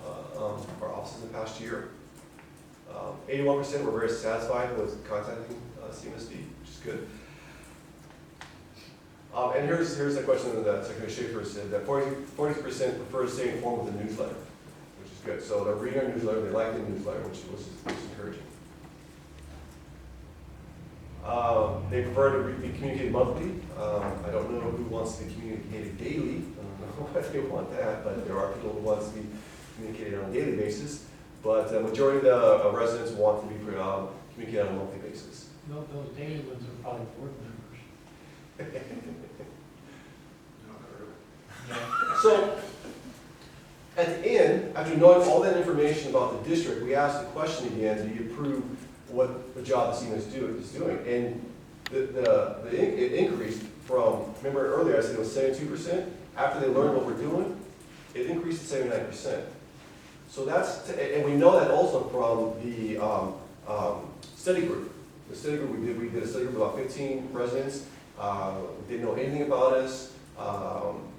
our offices in the past year. 81% were very satisfied with contacting CMSD, which is good. And here's a question that Secretary Schaefer said, that 40% prefer to stay informed with the newsletter, which is good. So they're reading our newsletter, they like the newsletter, which is encouraging. They prefer to be communicated monthly. I don't know who wants to be communicated daily. I don't know if they want that, but there are people who want to be communicated on a daily basis. But the majority of the residents want to be communicated on a monthly basis. Those daily ones are probably board members. So, at the end, after knowing all that information about the district, we asked the question again, do you approve what the job the CMS is doing? And it increased from, remember earlier I said it was 72%? After they learned what we're doing, it increased to 79%. So that's, and we know that also from the study group. The study group we did a study group of about 15 residents. Didn't know anything about us.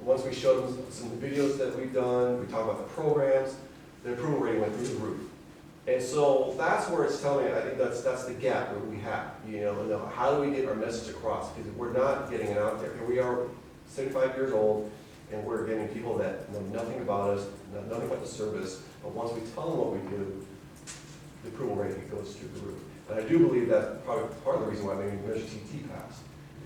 Once we showed them some videos that we've done, we talked about the programs, the approval rating went through the roof. And so that's where it's telling me, I think that's the gap that we have. You know, how do we get our message across? Because we're not getting it out there. Here we are, 75 years old, and we're getting people that know nothing about us, know nothing about the service, but once we tell them what we do, the approval rating goes through the roof. And I do believe that's probably part of the reason why maybe Measure TT passed,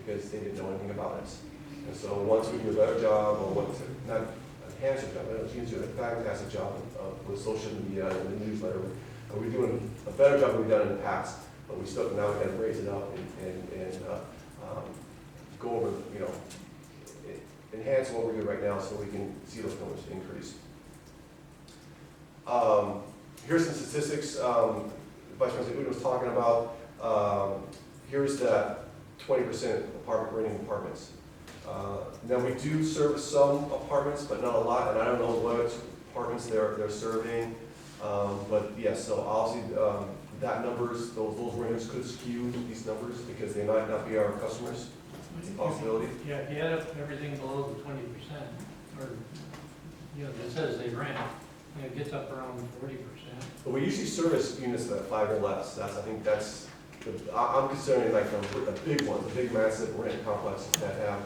because they didn't know anything about us. And so once we do a better job, or once, not enhance a job, but we do a fantastic job with social media and the newsletter, and we're doing a better job than we've done in the past, but we still, now we got to raise it up and go over, you know, enhance what we're doing right now so we can see those numbers increase. Here's some statistics Vice President Udo was talking about. Here's that 20% apartment renting apartments. Now we do service some apartments, but not a lot, and I don't know what apartments they're serving. But yes, so obviously that numbers, those renters could skew these numbers because they might not be our customers. It's a possibility. Yeah, if you add up everything below the 20%, or, you know, that says they rent, you know, it gets up around 40%. But we usually service units that are 5 or less. I think that's, I'm considering like the big ones, the big massive rent complexes that have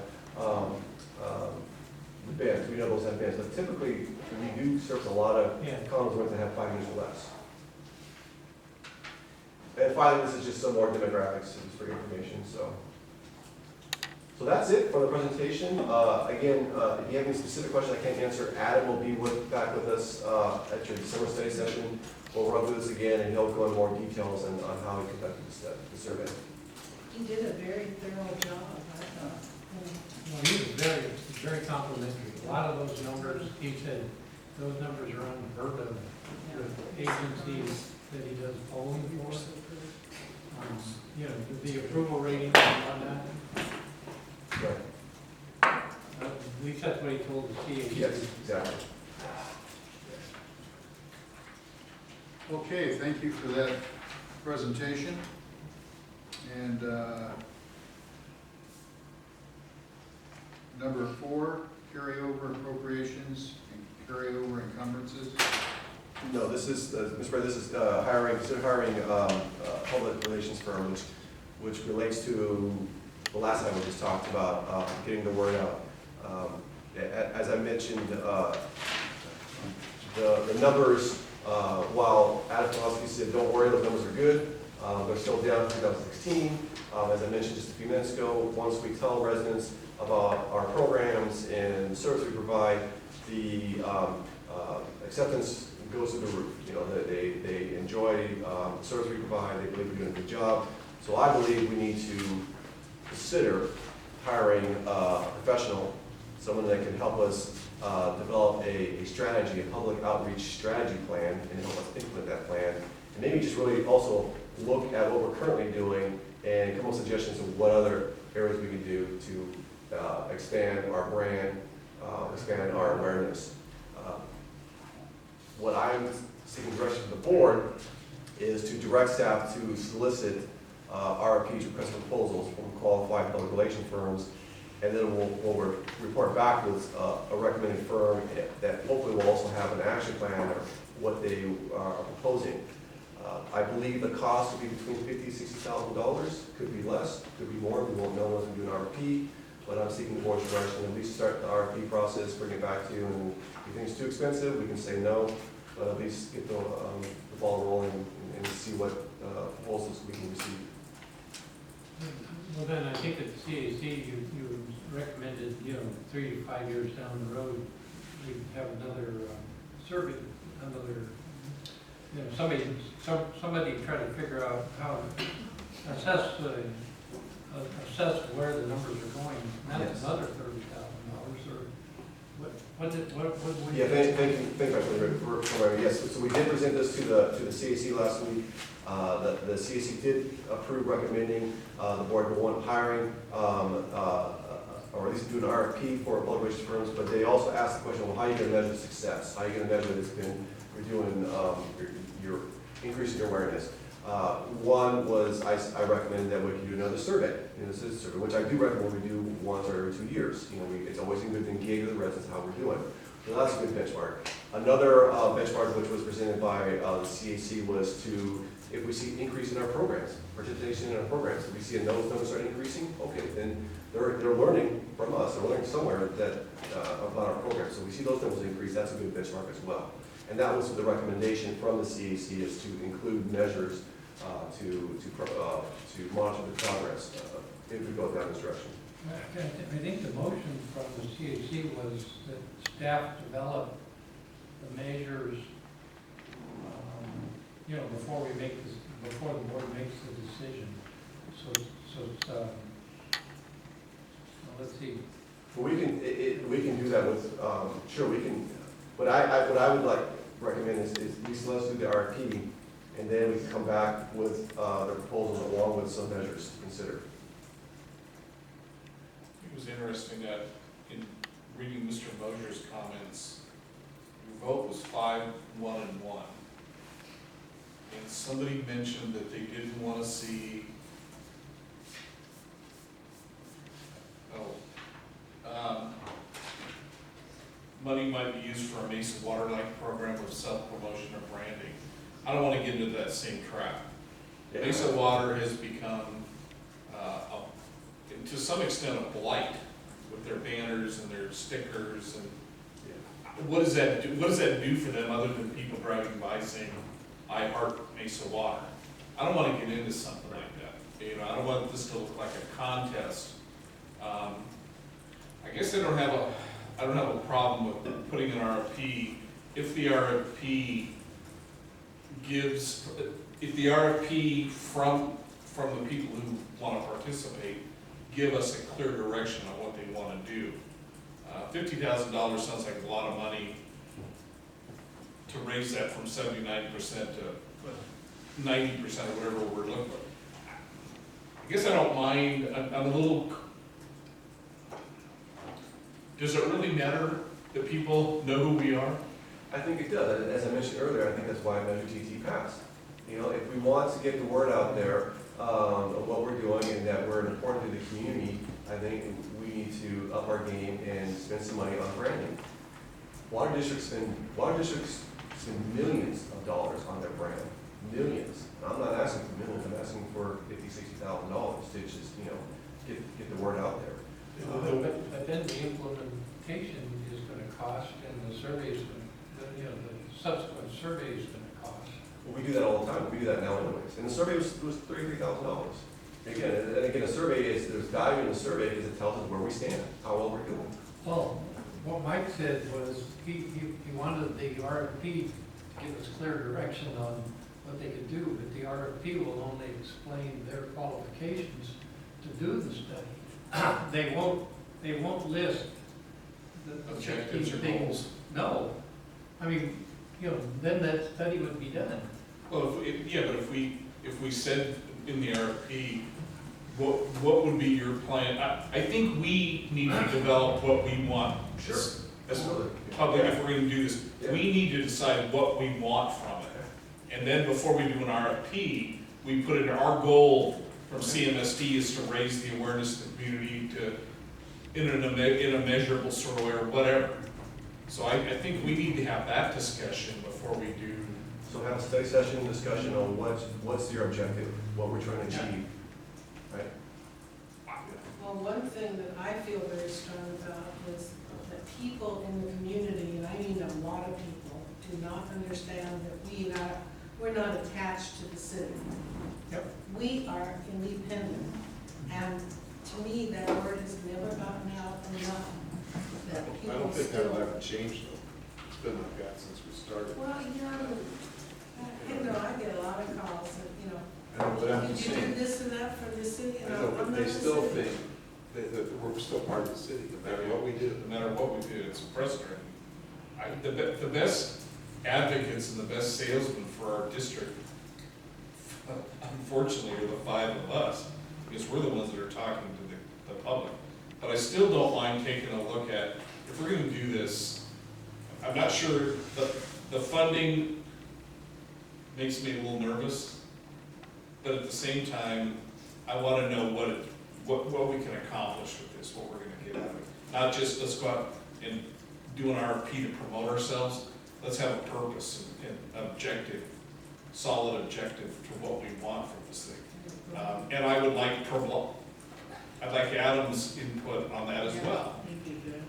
the bins. We know those have bins, but typically we do service a lot of condos rent that have 5 units or less. And finally, this is just some more demographics just for your information. So that's it for the presentation. Again, if you have any specific questions I can't answer, Adam will be back with us at your December study session. We'll run through this again, and he'll go into more details on how he conducted the survey. You did a very thorough job, I thought. Well, he was very complimentary. A lot of those numbers, he said, those numbers are unheard of with agencies that he does polling for. You know, the approval rating on that. Right. At least that's what he told the CAC. Yes, exactly. Okay, thank you for that presentation. And number 4, carryover appropriations and carryover encumbrances. No, this is, Mr. President, this is hiring public relations firm, which relates to the last time we just talked about getting the word out. As I mentioned, the numbers, while Adam Philosophy said, don't worry, those numbers are good, they're still down from 2016. As I mentioned just a few minutes ago, once we tell residents about our programs and the service we provide, the acceptance goes through the roof. You know, they enjoy the service we provide, they believe we're doing a good job. So I believe we need to consider hiring a professional someone that can help us develop a strategy, a public outreach strategy plan, and help us implement that plan. And maybe just really also look at what we're currently doing and come up with suggestions of what other areas we can do to expand our brand, expand our awareness. What I'm seeking direction from the board is to direct staff to solicit RFPs, request proposals from qualified public relation firms, and then we'll report back with a recommended firm that hopefully will also have an action plan or what they are proposing. I believe the cost will be between $50,000 and $60,000, could be less, could be more, we won't know unless we do an RFP, but I'm seeking the board's direction, at least start the RFP process, bring it back to you, and if you think it's too expensive, we can say no, but at least get the ball rolling and see what proposals we can receive. Well, then I think at CAC, you recommended, 3 to 5 years down the road, we have another survey, somebody try to figure out how to assess where the numbers are going. That's Yes. another $30,000, or what would you? Yeah, thank you for reminding me. Yes, so we did present this to the CAC last week. The CAC did approve recommending the board to one hiring, or at least do an RFP for public relations firms, but they also asked the question, well, how are you going to measure success? How are you going to measure that you're doing, you're increasing your awareness? One was, I recommended that we could do another survey, this is a survey, which I do recommend we do once or every 2 years. It's always a good thing to engage with the residents how we're doing. So that's a good benchmark. Another benchmark which was presented by the CAC was to, if we see increase in our programs, participation in our programs, if we see those numbers start increasing, okay, then they're learning from us, they're learning somewhere that about our programs. So we see those numbers increase, that's a good benchmark as well. And that was the recommendation from the CAC, is to include measures to monitor the progress if we go down this direction. I think the motion from the CAC was that staff develop the measures, before the board makes the decision. So let's see. Well, we can do that with, sure, we can, what I would like recommend is at least let's do the RFP, and then we can come back with the proposal along with some measures to consider. It was interesting that in reading Mr. Mosier's comments, your vote was 5-1-1. And somebody mentioned that they didn't want to see, money might be used for a Mesa Water-like program with self-promotion or branding. I don't want to get into that same trap. Yeah. Mesa Water has become, to some extent, a blight with their banners and their stickers. And what does that do? What does that do for them other than people driving by saying, "I heart Mesa Water"? I don't want to get into something like that. I don't want this to look like a contest. I guess I don't have a problem with putting an RFP if the RFP from the people who want to participate give us a clear direction on what they want to do. $50,000 sounds like a lot of money to raise that from 70-90% to 90% or whatever we're looking at. I guess I don't mind. I'm a little. Does it really matter that people know who we are? I think it does. As I mentioned earlier, I think that's why Measure TT passed. If we want to get the word out there of what we're doing and that we're important to the community, I think we need to up our game and spend some money on branding. Water districts spend millions of dollars on their brand, millions. And I'm not asking for millions. I'm asking for $50,000-$60,000 to just get the word out there. But then the implementation is going to cost, and the surveys, the subsequent survey is going to cost. Well, we do that all the time. We do that now anyways. And the survey was $33,000. Again, a survey there's value in the survey because it tells us where we stand, how well we're doing. Well, what Mike said was he wanted the RFP to give us clear direction on what they could do, but the RFP will only explain their qualifications to do the study. They won't list the Objectives or 16 things. goals? No. I mean, then that study would be done. Well, but if we said in the RFP, what would be your plan? I think we need to develop what we want. Sure. As Absolutely. public, if we're gonna do this, Yeah. we need to decide what we want from it. And then before we do an RFP, we put in our goal from CMSD is to raise the awareness of the community in a measurable sort of way or whatever. So I think we need to have that discussion before we do. So have a study session, discussion on what's your objective, what we're trying to achieve, right? Well, one thing that I feel very strong about is that people in the community, and I mean a lot of people, do not understand that we're not attached to the city. Yep. We are independent, and to me, that word has never gotten out enough. That I people don't think still. that'll ever change though. It's been like that since we started. Well, I get a lot of calls, and, I know, but I'm did just you do saying, this and that for the city? I And know, I'm but not they the still city. think that we're still part of the city, no matter what we do. No matter what we do, it's frustrating. The best advocates and the best salesmen for our district, unfortunately, are the five of us, because we're the ones that are talking to the public. But I still don't mind taking a look at, if we're gonna do this, I'm not sure, the funding makes me a little nervous, but at the same time, I wanna know what we can accomplish with this, what we're gonna get out of it. Not just, let's go out and do an RFP to promote ourselves, let's have a purpose and objective, solid objective to what we want from this thing. And I would like I'd like Adam's input on that as well.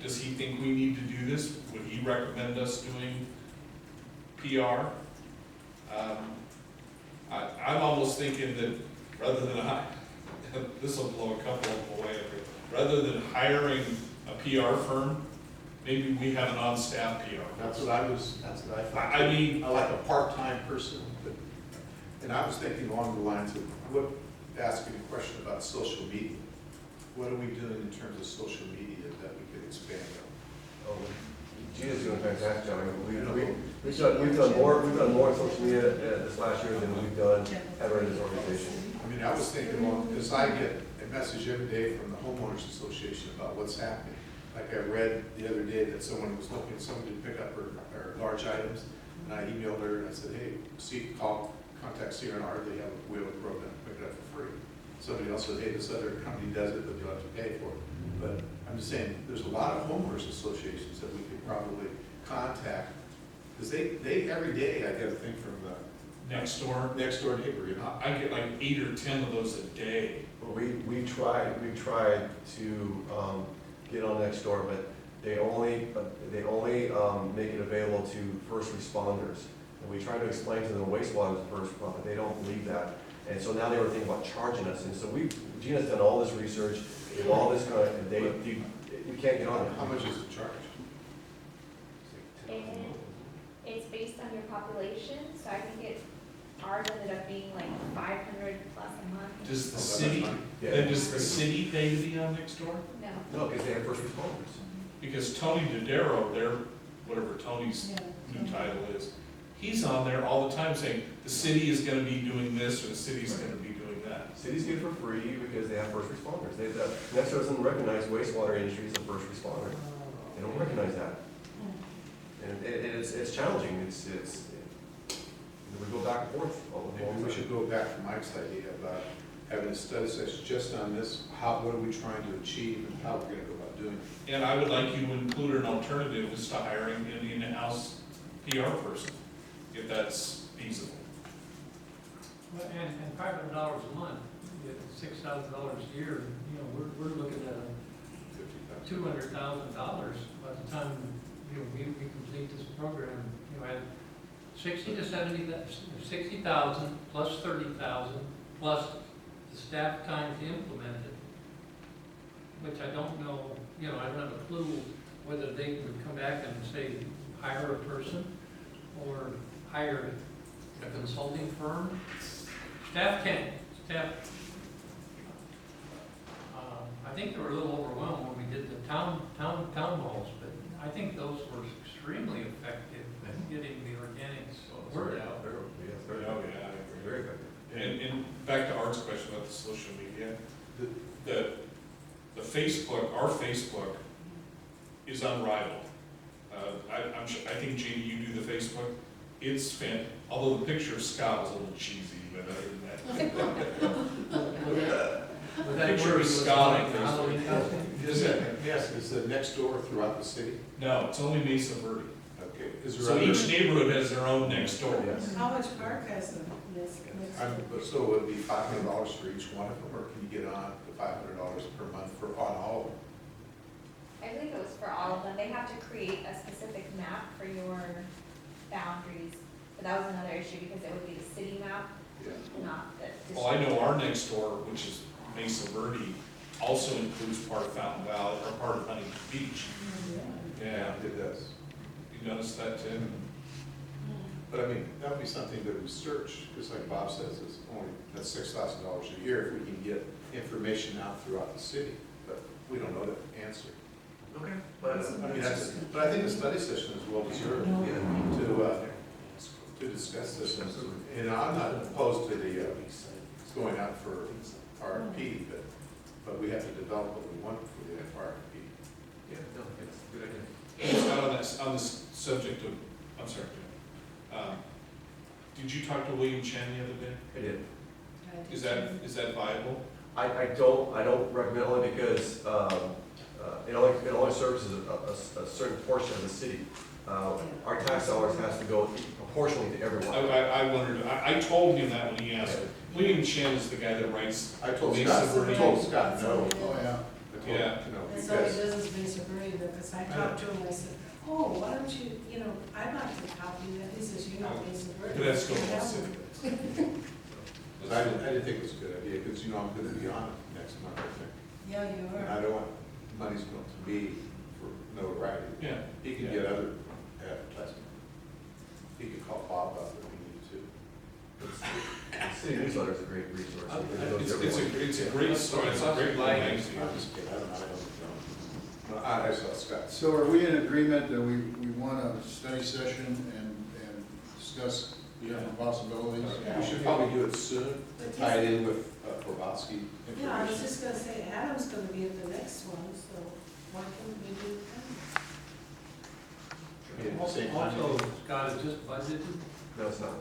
Does he think we need to do this? Would he recommend us doing PR? I'm almost thinking that rather than, this will blow a couple of them away, rather than hiring a PR firm, maybe we have an on-staff PR. That's what I thought. I mean, I like a part-time person, but, and I was thinking along the lines of, asking a question about social media. What are we doing in terms of social media that we could expand on? Oh, Gina's doing a fantastic job. I mean, we've done more social media this last year than we've done ever in this organization. I mean, I was thinking, well, because I get a message every day from the homeowners association about what's happening. Like I read the other day that someone was looking, somebody to pick up her large items, and I emailed her and I said, hey, contact CRNR, they have a wheeler program, pick it up for free. Somebody else said, hey, this other company does it, but you'll have to pay for it. But I'm just saying, there's a lot of homeowners associations that we could probably contact, because they every day I get a thing from the next door, next door neighbor, you know. I get like 8 or 10 of those a day. We tried to get on Nextdoor, but they only make it available to first responders. And we tried to explain to them wastewater is first, but they don't believe that. And so now they were thinking about charging us. And so Gina's done all this research, all this kind of, and we can't get on it. How much is the charge? It's based on your population, so I think ours ended up being like 500 plus a month. Does the Oh, city, that's fine. Yeah. then does the city pay to be on Nextdoor? No. No, because they have first responders. Because Tony Dodaro, whatever Tony's Yeah. new title is, he's on there all the time saying, the city is gonna be doing this, or the city's gonna be doing that. Cities get it for free because they have first responders. Nextdoor doesn't recognize wastewater industry as a first responder. They don't recognize that. And it's challenging. We go back and forth all the Maybe time. we should go back to Mike's idea about having a study session just on this, what are we trying to achieve and how we're gonna go about doing it. And I would like you to include an alternative as to hiring an in-house PR person, if that's feasible. Well, and $500 a month, you get $6,000 a year, we're looking at $200,000 by the time, we complete this program, at 60 to 70, 60,000 plus 30,000 plus the staff time to implement it, which I don't know, I don't have a clue whether they would come back and say, hire a person or hire a consulting firm. Staff, I think they were a little overwhelmed when we did the town halls, but Facebook, our Facebook is unrivaled. I think, Jamie, you do the Facebook. It's although the picture of Scott was a little cheesy, but other than that. Was that Picture where of he was Scott on like Halloween costume? Is it, yes, is the next door throughout the city? No, it's only Mesa Verde. Okay. Is there So other? each neighborhood has their own next door. Yes. How much park has them? This next- So it would be $500 for each one of them, or can you get on to $500 per month on all of them? I believe it was for all of them. They have to create a specific map for your boundaries. But that was another issue because it would be the city map, Yeah. not the district. Well, I know our next door, which is Mesa Verde, also includes part of Fountain Valley, or part of Huntington Beach. Yeah, It does. you noticed that too? But I mean, that would be something to research, because like Bob says, it's only, that's $6,000 a year if we can get information out throughout the city, but we don't know the answer. Okay. But, I mean, but I think the study session is well deserved to discuss this, and I'm not opposed to the, going out for RFP, but we have to develop what we want for the RFP. Yeah, no, it's a good idea. Scott, on this subject of, I'm sorry, Jim. Did you talk to William Chen the other day? I did. Is that viable? I don't recommend only because, it only services a certain portion of the city. Our tax dollars has to go proportionally to everyone. I wondered, I told him that when he asked. William Chen is the guy that writes. I told Mesa Scott, Verde. I told Scott no. Oh, yeah. I told him Yeah. no, And so he because does his Mesa Verde, because I talked to him, I said, oh, why don't you, I'd like to copy that. He says, you know, Mesa Verde. But that's going on city. I didn't think it was a good idea, because I'm gonna be on it next month, I think. Yeah, you And are. I don't want money's going to be for notoriety. Yeah. He can get other advertising. He could call Bob up if he needed to. The city newsletter is a great resource. It goes to It's everyone. a great story, it's a great magazine. I'm just kidding, I don't know. No, I saw Scott. So are we in agreement that we want a study session and discuss the different possibilities? We should probably do it soon, and tie it in with Kowalski Yeah, I was information. just gonna say, Adam's gonna be at the next one, so why can't we do that? Yeah, same time. Also, Scott, is just budgeted, No, it's not.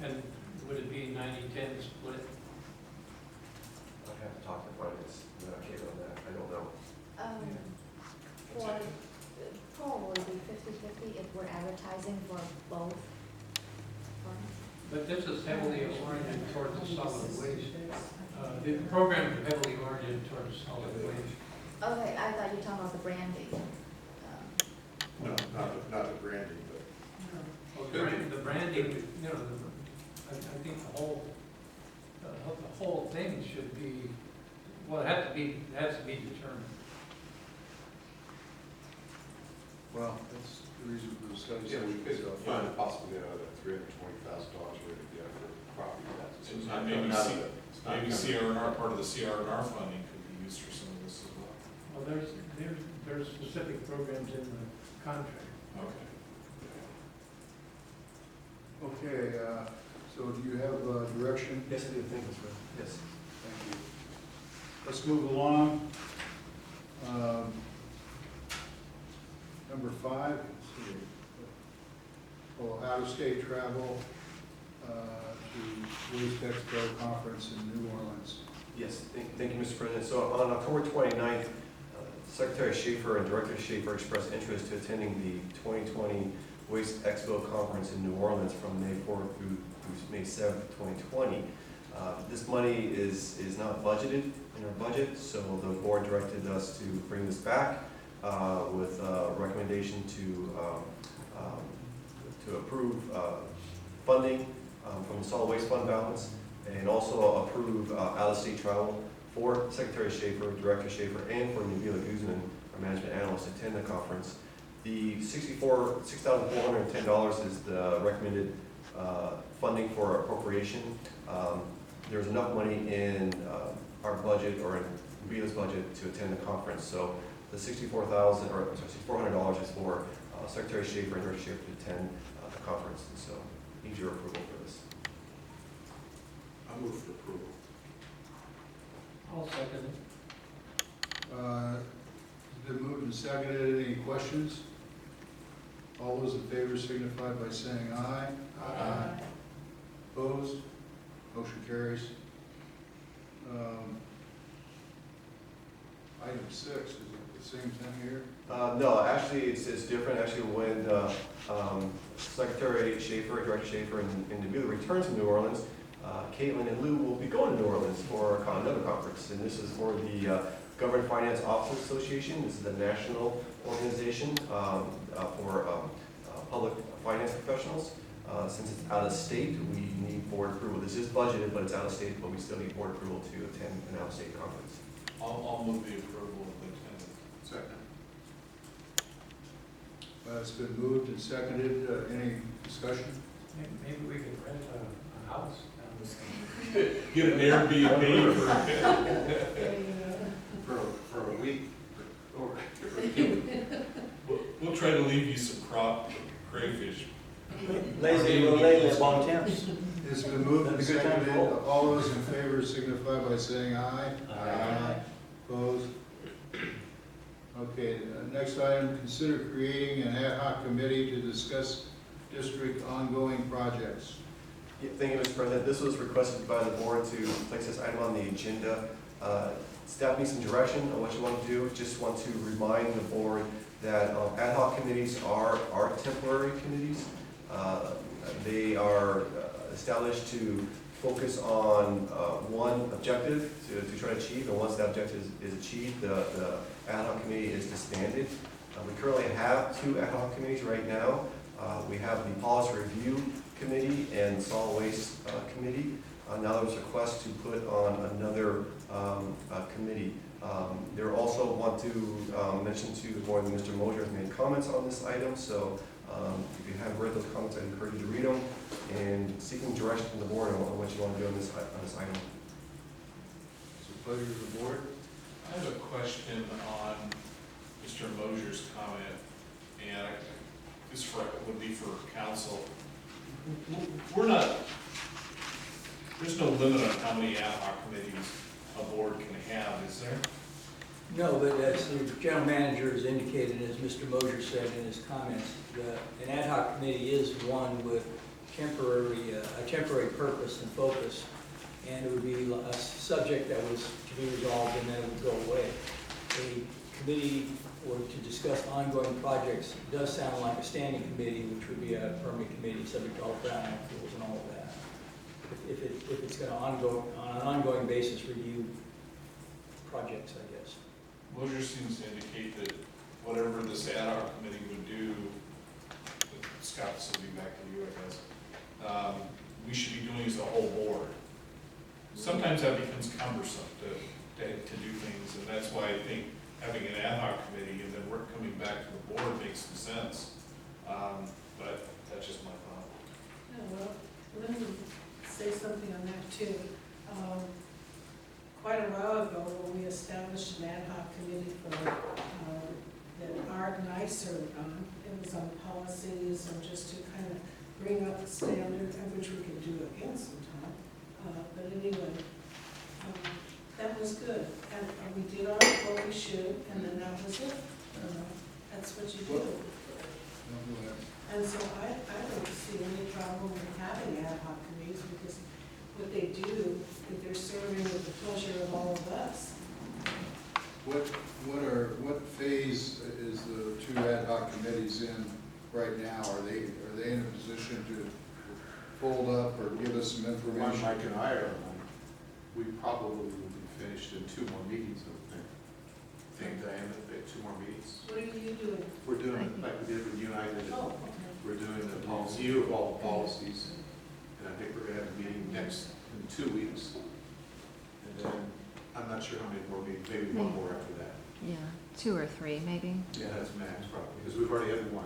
and would it be 90-10 split? I have to talk to finance, I'm not clear on that, I don't know. Well, probably be 50-50 if we're advertising for both funds. But this is heavily oriented towards the solid waste. The program is heavily oriented towards solid waste. Okay, I thought you were talking about the branding. No, not the branding, but. The branding, I think the whole thing should be, well, it has to be determined. Well, that's the reason for the study Yeah, session. we could so- find a possibility out of that $320,000 we're gonna get for property taxes. So it's not Maybe coming out of it. It's not Maybe coming- CRNR, part of the CRNR funding could be used for some of this as well. Well, there's specific programs in the contract. Okay. Okay, so do you have direction? Yes, I do, thank you, sir. Yes. Thank you. Let's move along. Number 5, let's see. Oh, out-of-state travel to Waste Expo Conference in New Orleans. Yes, thank you, Mr. President. So on October 29th, Secretary Schaefer and Director Schaefer expressed interest to attending the 2020 Waste Expo Conference in New Orleans from May 4th through May 7th, 2020. This money is not budgeted in our budget, so the board directed us to bring this back with a recommendation to approve funding from the solid waste fund balance, and also approve out-of-state travel for Secretary Schaefer, Director Schaefer, and for Nabila Guzman, our management analyst, to attend the conference. The $6,410 is the recommended funding for appropriation. There's enough money in our budget, or in Nabila's budget, to attend the conference. So the $6,400 is for Secretary Schaefer and Director Schaefer to attend the conference. And so need your approval for this. I move for approval. I'll second it. and seconded. Any questions? All those in favor signify by saying aye. Aye. Opposed? Motion carries. Item 6, is it the same thing here? No, actually, it's different. Actually, when Secretary Schaefer, Director Schaefer, and Nabil return to New Orleans, Caitlin and Lou will be going to New Orleans for another conference. And this is for the Government Finance Officers Association. This is the national organization for public finance professionals. Since it's out of state, we need board approval. This is budgeted, but it's out of state, but we still need board approval to attend an out-of-state conference. I'll move the approval of the attendance. Second. It's been moved and seconded. Any discussion? Maybe we could rent a house down this. Get an Airbnb For a week, or, we'll try to leave you some crayfish. Lazy little lady live on temps. It's been moved and That'd be a good time to seconded. vote. All those in favor signify by saying aye. Aye. Opposed? Okay, next item, consider creating an ad hoc committee to discuss district ongoing projects. Yeah, thank you, Mr. President. This was requested by the board to place this item on the agenda. Staff needs some direction on what you want to do. Just want to remind the board that ad hoc committees are temporary committees. They are established to focus on one objective to try to achieve, and once that objective is achieved, the ad hoc committee is disbanded. We currently have 2 ad hoc committees right now. We have the Policy Review Committee and Solid Waste Committee. Now there's a request to put on another committee. There also want to mention to the board that Mr. Mosier has made comments on this item, so if you haven't read those comments, I encourage you to read them, and seeking direction from the board on what you want to do on this item. It's a pleasure of the board. I have a question on Mr. Mosier's comment, and this would be for council. We're not, there's no limit on how many ad hoc committees a board can have, is there? No, but as the general manager has indicated, as Mr. Mosier said in his comments, an ad hoc committee is one with a temporary purpose and focus, and it would be a subject that was to be resolved and then it would go away. A committee or to discuss ongoing projects does sound like a standing committee, which would be a permanent committee subject to all Brown Act rules and all of that. If it's going to on an ongoing basis review projects, I guess. Mosier seems to indicate that whatever this ad hoc committee would do, Scott, this will be back to you, I guess, we should be doing as a whole board. Sometimes that becomes cumbersome to do things, and that's why I think having an ad hoc committee and then work coming back to the board makes some sense. But that's just my thought. Yeah, well, let me say something on that too. Quite a while ago, when we established an ad hoc committee for, that Art and I served on, it was on policies and just to kind of bring up the standard, which we could do again sometime. But anyway, that was good. And we did what we should, and then that was it. That's what you do. And so I don't see any problem with having ad hoc committees, because what they do, if they're serving with the pleasure of all of us. What phase is the 2 ad hoc committees in right now? Are they in a position to fold up or give us some one information? Mike and I are on, we probably will be finished in 2 more meetings, I think. Think, Diana, they have 2 more meetings. What are you doing? We're doing it like we did with United. Oh, okay. We're doing the review of all the policies, and I think we're gonna have a meeting next, in 2 weeks. And then, I'm not sure how many more meetings, maybe one more after that. Yeah, 2 or 3 maybe. Yeah, that's max probably, because we've already had 1,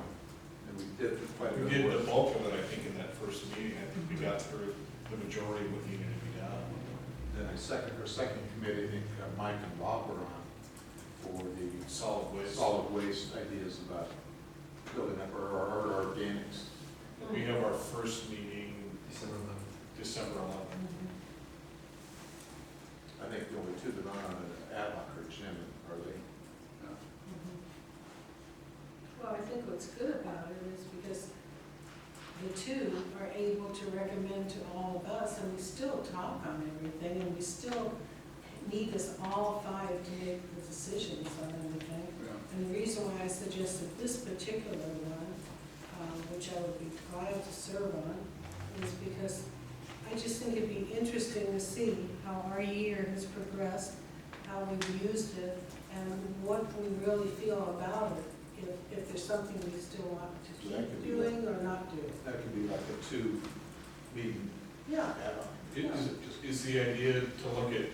and we did quite a We bit did of the work. bulk of it, I think, in that first meeting. I think we got through the majority of what needed to be done. Then our second committee, I think Mike and Bob were on for the solid waste ideas about building up our organics. We have our first meeting December 11th. December 11th. I think the only 2 that aren't on an ad hoc are Jim and Arlene. what's good about it is because the two are able to recommend to all of us, and we still talk on everything, and we still need us all five to make the decisions on everything. And the reason why I suggested this particular one, which I would be glad to serve on, is because I just think it'd be interesting to see how our year has progressed, how we've used it, and what we really feel about it, if there's something we still want to So that could keep be doing or not doing. That could be like a 2-meeting Yeah, add-on. Is the idea to look at,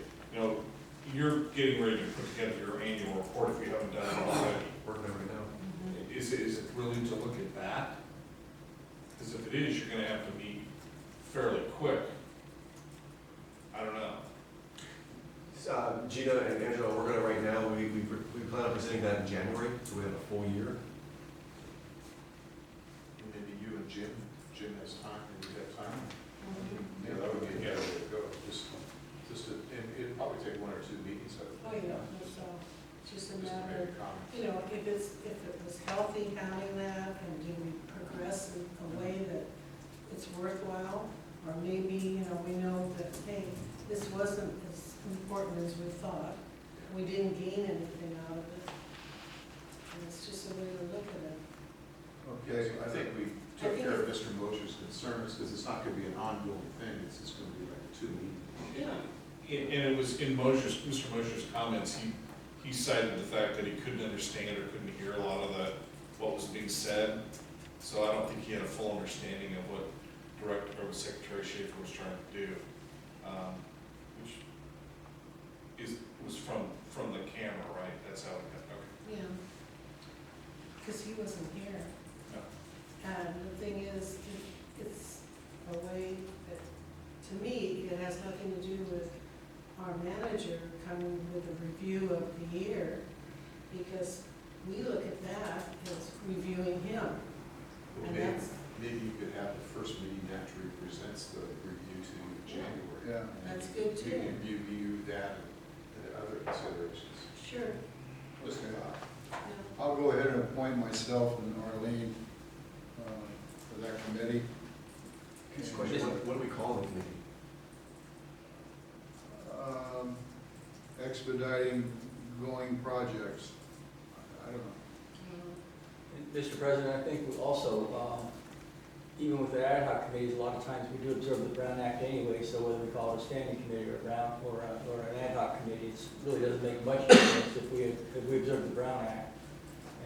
you're getting ready to put together your annual report if you haven't done it already. Working on it right now. Is it really to look at that? Because if it is, you're gonna have to meet fairly quick. I don't know. Gina and Angela, we're gonna right now, we plan on presenting that in January, so we have a full year. Maybe you and Jim has time, and you have time. Mhm. Yeah, that would be a better way to go, and it'd probably take 1 or 2 meetings, I Oh, think. yeah, that's all. It's just a Just to matter make a comment. of, if it was healthy having that, and do we progress in a way that it's worthwhile? Or maybe, we know that, hey, this wasn't as important as we thought. We didn't gain anything out of it. And it's just a way to look at it. Okay, so I think we took care of Mr. Mosher's concerns, because it's not gonna be an ongoing thing, it's just gonna be like a 2-meeting. Yeah. And it was in Mr. Mosher's comments, he cited the fact that he couldn't understand or couldn't hear a lot of what was being said. So I don't think he had a full understanding of what Secretary Schaefer was trying to do, which was from the camera, right? That's how it got, okay. Yeah. Because he wasn't here. No. And the thing is, it's a way that, to me, it has nothing to do with our manager coming with a review of the year, because we look at that as reviewing him. Well, And maybe, that's, maybe you could have the first meeting after he presents the review to you in January. Yeah. And That's you- good, too. You can review that and the other considerations. sure, Just a thought. yeah. I'll go ahead and appoint myself and Arlene for that committee. Just a question, what do we call the committee? Expediting going projects. I don't know. Mm, And, Mr. President, I think we also, even with the ad hoc committees, a lot of times we do observe the Brown Act anyway, so whether we call it a standing committee or an ad hoc committee, it really doesn't make much difference if we observe the Brown Act.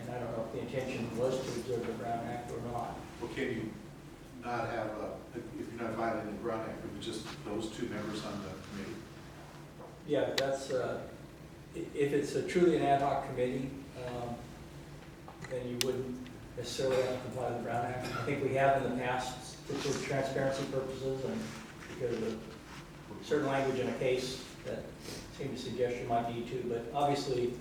And I don't know if the intention was to observe the Brown Act or not. Well, can you not have, if you're not violating the Brown Act, would be just those 2 members on the committee? Yeah, that's, if it's truly an ad hoc committee, then you wouldn't necessarily have to comply with the Brown Act. I think we have in the past for transparency purposes and because of certain language in a case that seemed to suggest you might need to, but obviously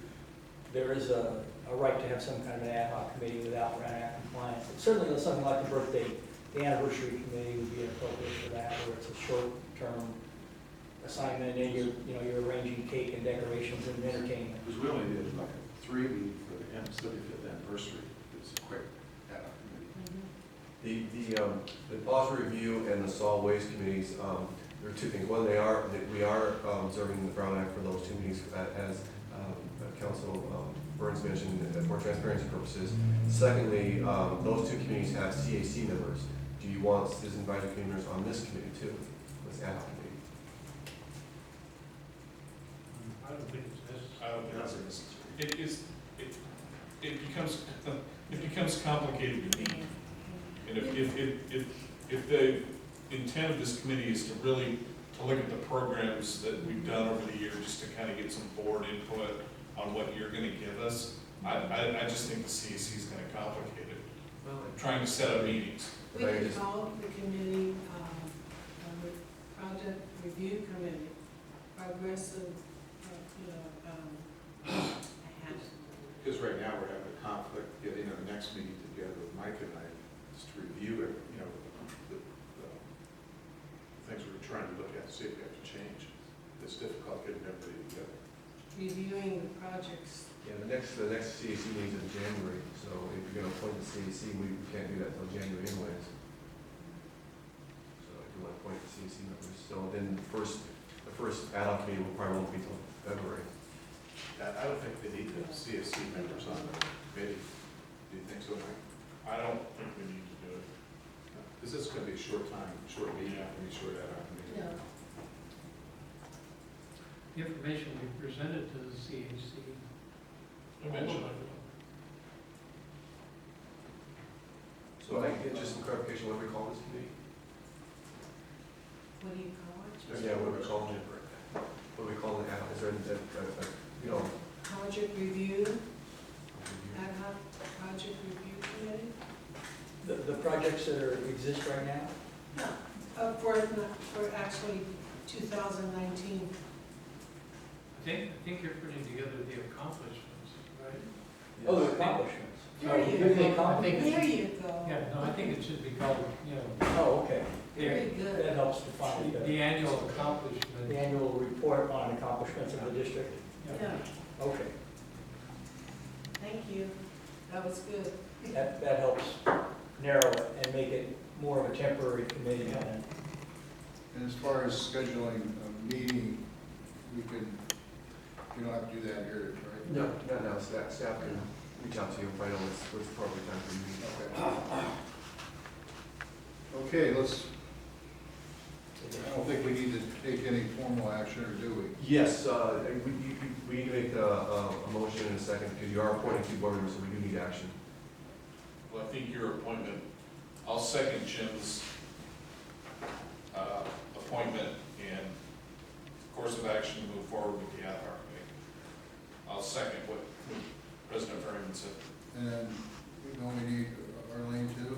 there is a right to have some kind of an ad hoc committee without Brown Act compliance. But certainly something like the anniversary committee would be appropriate for that, where it's a short-term assignment and you're arranging cake and decorations and entertainment. Because we only did like a 3-meeting for the 75th anniversary. It's a quick ad hoc committee. mhm. The policy review and the solid waste committees, there are 2 things. One, we are observing the Brown Act for those 2 meetings as Council Burns mentioned for transparency purposes. Secondly, those 2 committees have CAC members. Do you want citizen advisory committee members on this committee too, this ad hoc committee? I don't think it's necessary. I don't think that's necessary. It becomes complicated to me. And if the intent of this committee is to really, to look at the programs that we've done over the years, just to kind of get some board input on what you're gonna give us, I just think the CAC is gonna complicate it, trying to set up meetings. We could call the committee, project review committee, progressive, Because right now we're having a conflict getting our next meeting together with Mike and I, just to review it, the things we're trying to look at, see if we have to change. It's difficult getting everybody together. reviewing the projects. Yeah, the next CAC meeting's in January, so if you're gonna appoint the CAC, we can't do that until January anyways. So if you want to appoint the CAC members, so then the first ad hoc meeting will probably won't be till February. I don't think they need the CSC members on the committee. Do you think so, Mike? I don't think we need to do it. Because this is gonna be a short time, short meeting, Yeah. gonna be short ad hoc meeting. Yeah. The information we presented to the CAC. Eventually. So I get just some clarification, what do we call this committee? What do you call it? Yeah, what do we call it? What do we call it now? Is there you know? Project review, ad hoc project review committee? The projects that exist right now? For actually 2019. I think you're putting together the accomplishments, right? Oh, the accomplishments. There you Who they go. accomplish? There you go. Yeah, no, I think it should be called, Oh, okay. Very good. That helps define the annual accomplishment. the annual report on accomplishments of the district. Yeah, Okay, thank you. That was good. that helps narrow it and make it more of a temporary committee then. And as far as scheduling a meeting, you don't have to do that here, right? No, not now, staff can reach out to you and find out what's the appropriate time for you. Okay, I don't think we need to take any formal action, or do we? Yes, we need to make a motion in a second, because you are appointing two board members, so we do need action. Well, I think your appointment, I'll second Jim's appointment and course of action to move forward with the ad hoc committee. I'll second what President Ferryman said. And then we only need Arlene too?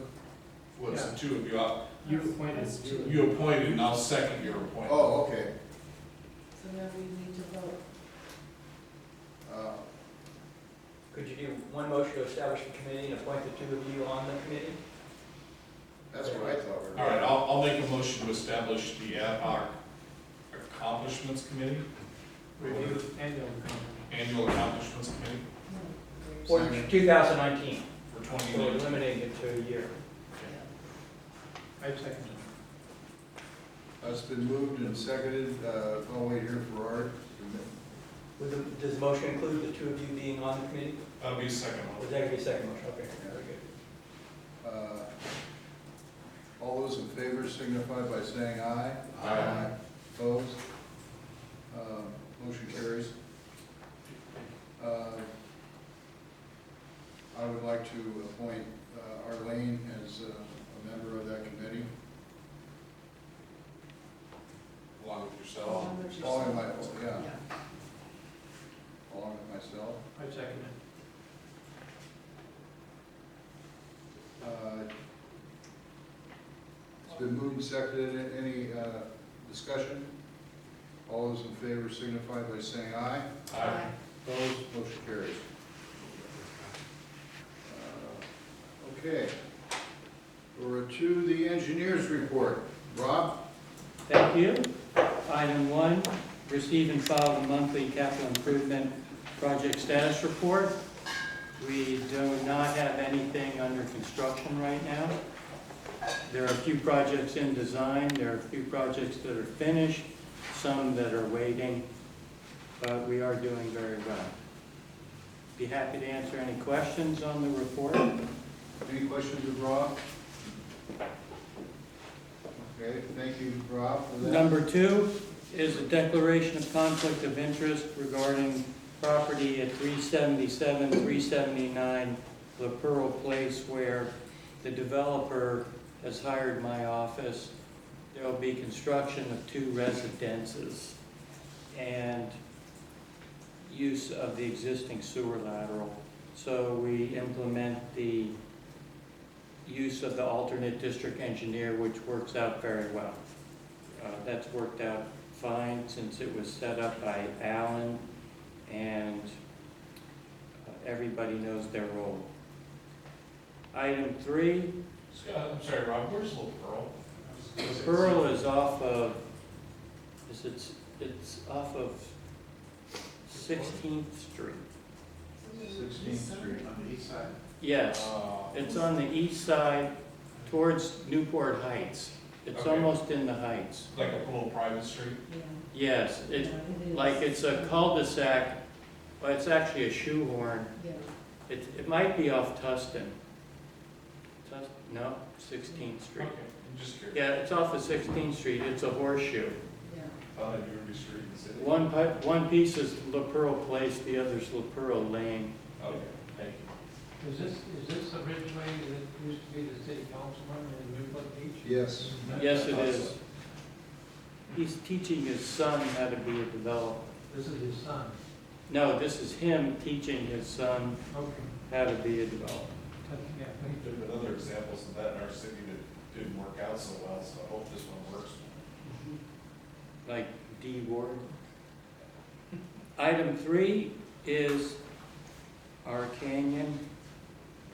Well, it's the two of you. You appointed. You appointed, and I'll second your appointment. Oh, okay. So now we need to vote. Could you do one motion to establish the committee and appoint the two of you on the committee? That's what I thought. All right, I'll make a motion to establish the ad hoc accomplishments committee, Review annual accomplishments. annual accomplishments committee For 2019, for so 2019. limiting it to a year. I second it. It's been moved and seconded, I'll wait here for Art. Does the motion include the two of you being on the committee? That'll be a second Or one. is that going to be a second motion? Okay, very good. All those in favor signify by saying aye. Aye. Opposed? Motion carries. I would like to appoint Arlene as a member of that committee. Along with yourself. Along with along with myself. I second it. It's been moved and seconded. Any discussion? All those in favor signify by saying aye. Aye. Opposed? Motion carries. Okay. We're to the engineers report. Rob? Thank you. Item 1, receive and file the monthly capital improvement project status report. We do not have anything under construction right now. There are a few projects in design, there are a few projects that are finished, some that are waiting, but we are doing very well. Be happy to answer any questions on the report. Any questions of Rob? Okay, thank you, Rob, for that. Number 2 is a declaration of conflict of interest regarding property at 377, 379 La Pearl Place, where the developer has hired my office. There will be construction of 2 residences and use of the existing sewer lateral. So we implement the use of the alternate district engineer, which works out very well. That's worked out fine since it was set up by Alan, and everybody knows their role. Item 3, I'm sorry, Rob, where's Little Pearl? the Pearl is off of, it's off of 16th Street. 16th Street. On the east side? Yes, it's on the east side towards Newport Heights. It's Okay. almost in the heights. Like a little private street? Yes, Yeah, it, it is. like it's a cul-de-sac, but it's actually a shoehorn. Yeah. It might be off Tustin. No, 16th Street. Okay, I'm just curious. Yeah, it's off of 16th Street. It's a horseshoe. Yeah. Thought I'd do a street in the city. One piece is La Pearl Place, the other's La Pearl Lane. Okay, thank you. Is this originally that used to be the city councilman in Newport Beach? Yes. Yes, it is. He's teaching his son how to be a developer. This is his son. No, this is him teaching his son Okay. how to be a developer. Yeah. There have been other examples of that in our city that didn't work out so well, so I hope this one works. Like D Ward. Item 3 is our Canyon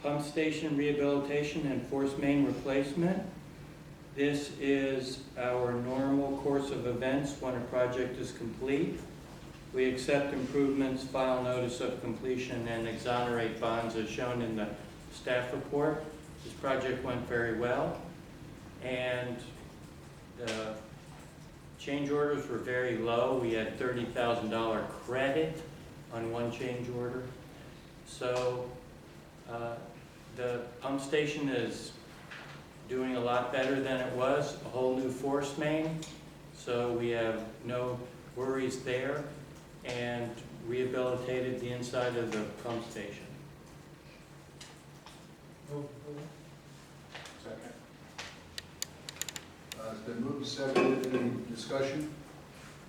Pump Station Rehabilitation and Force Main Replacement. This is our normal course of events when a project is complete. We accept improvements, file notice of completion, and exonerate bonds as shown in the staff report. This project went very well, and the change orders were very low. We had $30,000 credit on one change order. So the pump station is doing a lot better than it was, a whole new force main. So we have no worries there, and rehabilitated the inside of the pump station. Second. It's been moved and seconded. Any discussion?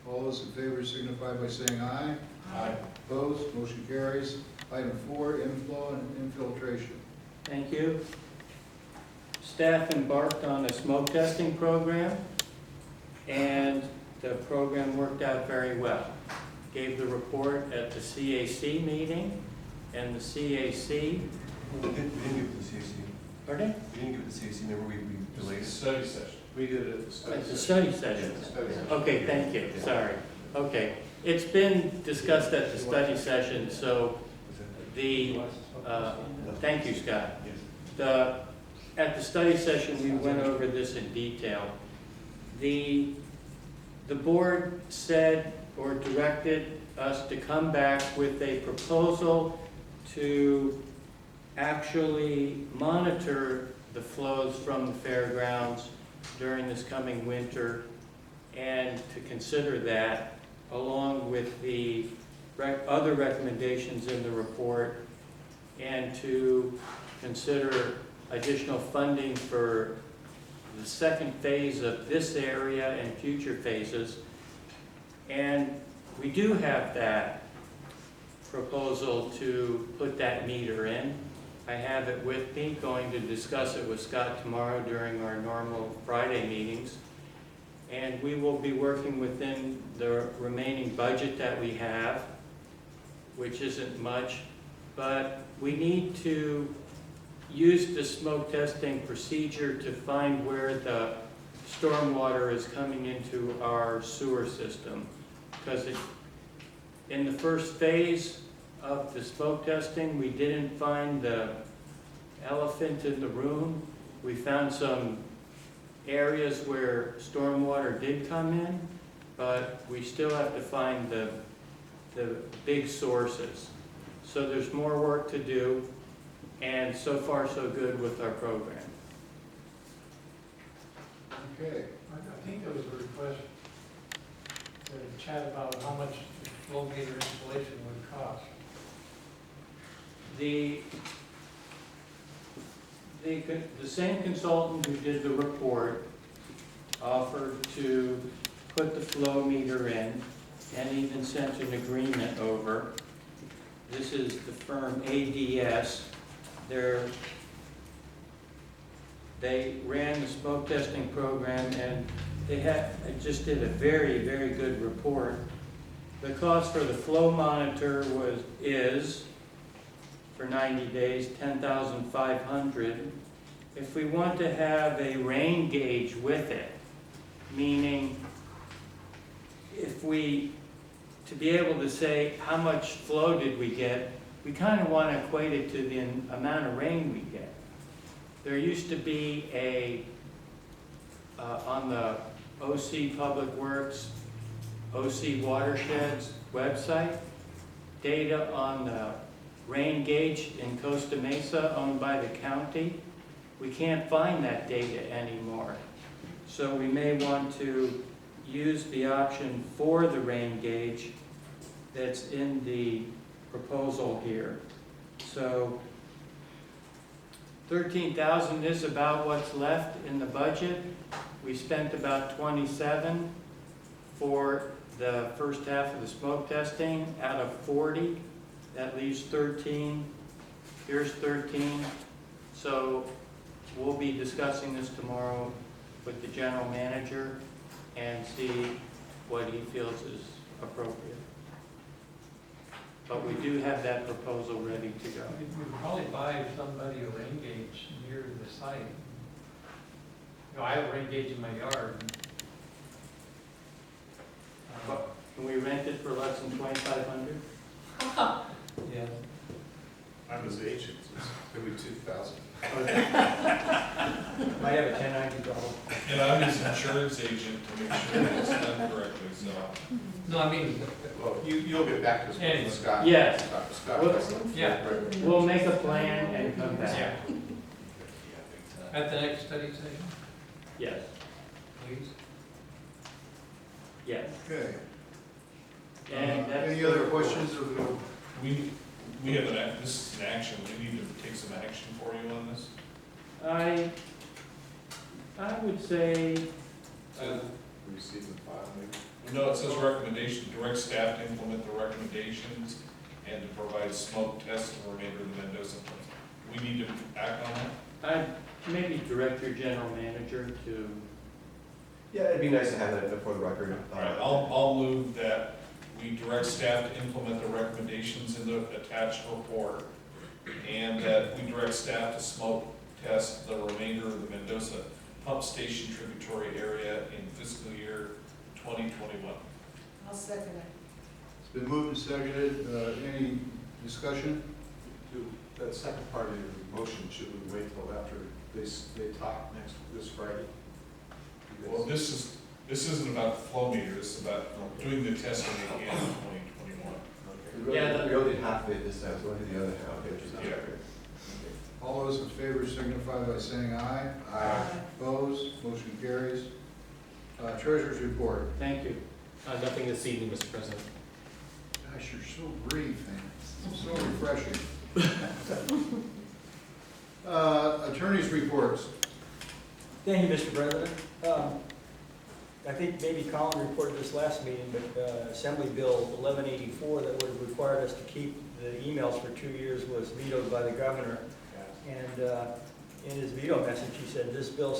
All those in favor signify by saying aye. Aye. Opposed, motion carries. Item 4, inflow and infiltration. Thank you. Staff embarked on a smoke testing program, and the program worked out very well. Gave the report at the CAC meeting, and the CAC, We didn't give it to the CAC. pardon? We didn't give it to the CAC, remember we delayed it? Study session. We did it at the study At the session. study session. Yeah, study session. Okay, thank you, sorry. Okay, it's been discussed at the study session, so the, thank you, Scott. At the study session, we went over this in detail. The board said or directed us to come back with a proposal to actually monitor the flows from the fairgrounds during this coming winter, and to consider that along with the other recommendations in the report, and to consider additional funding for the second phase of this area and future phases. And we do have that proposal to put that meter in. I have it with me, going to discuss it with Scott tomorrow during our normal Friday meetings. And we will be working within the remaining budget that we have, which isn't much, but we need to use the smoke testing procedure to find where the stormwater is coming into our sewer system. Because in the first phase of the smoke testing, we didn't find the elephant in the room. We found some areas where stormwater did come in, but we still have to find the big sources. So there's more work to do, and so far so good with our program. Okay. I think there was a request to chat about how much the flow meter installation would cost. The same consultant who did the report offered to put the flow meter in, and even sent an agreement over. This is the firm ADS. They ran the smoke testing program, and they just did a very, very good report. The cost for the flow monitor is for 90 days, $10,500. If we want to have a rain gauge with it, meaning if we to be able to say how much flow did we get, we kind of want to equate it to the amount of rain we get. There used to be on the OC Public Works, OC Watersheds website, data on the rain gauge in Costa Mesa owned by the county. We can't find that data anymore. So we may want to use the option for the rain gauge that's in the proposal here. So 13,000 is about what's left in the budget. We spent about 27 for the first half of the smoke testing out of 40. That leaves 13. Here's 13. So we'll be discussing this tomorrow with the general manager and see what he feels is appropriate. But we do have that proposal ready to go. We could probably buy somebody a rain gauge near the site. You know, I have a rain gauge in my yard. Can we rent it for less than 2,500? Yeah. I'm his agent, it'll be 2,000. Might have a 1090 problem. And I'm his insurance agent to make sure it's done correctly, so. No, I mean, Well, you'll get back to us Anyway. with Scott. Yes. Scott. Well, yeah. We'll make a plan and come back. Yeah. At the next study session, Yes, please. yes. Okay. And that's Any other questions of the We have this is an action, we need to take some action for you on this. I would say, Receive and file, maybe. No, it says recommendation, direct staff to implement the recommendations and to provide smoke tests in the remainder of the Mendoza plan. We need to act on that? I'd maybe direct your general manager to, Yeah, it'd be nice to have that for the record. All right, I'll move that we direct staff to implement the recommendations in the attached report, and that we direct staff to smoke test the remainder of the Mendoza pump station tributary area in fiscal year 2021. I'll second it. It's been moved and seconded. Any discussion? That second part of your motion, should we wait till after they talk this Friday? Well, this isn't about the flow meter, this is about doing the testing again in 2021. Yeah, We only did half of it this time, so we'll do the other half. Okay, which is not Yeah. great. All those in favor signify by saying aye. Opposed? Motion carries. Treasurer's report. thank you. Nothing this evening, Mr. President. Gosh, you're so brief and so refreshing. Attorney's reports. Thank you, Mr. President. I think maybe Colin reported this last meeting, but Assembly Bill 1184 that would have required us to keep the emails for 2 years was vetoed by the governor. And in his veto message, he said, "This bill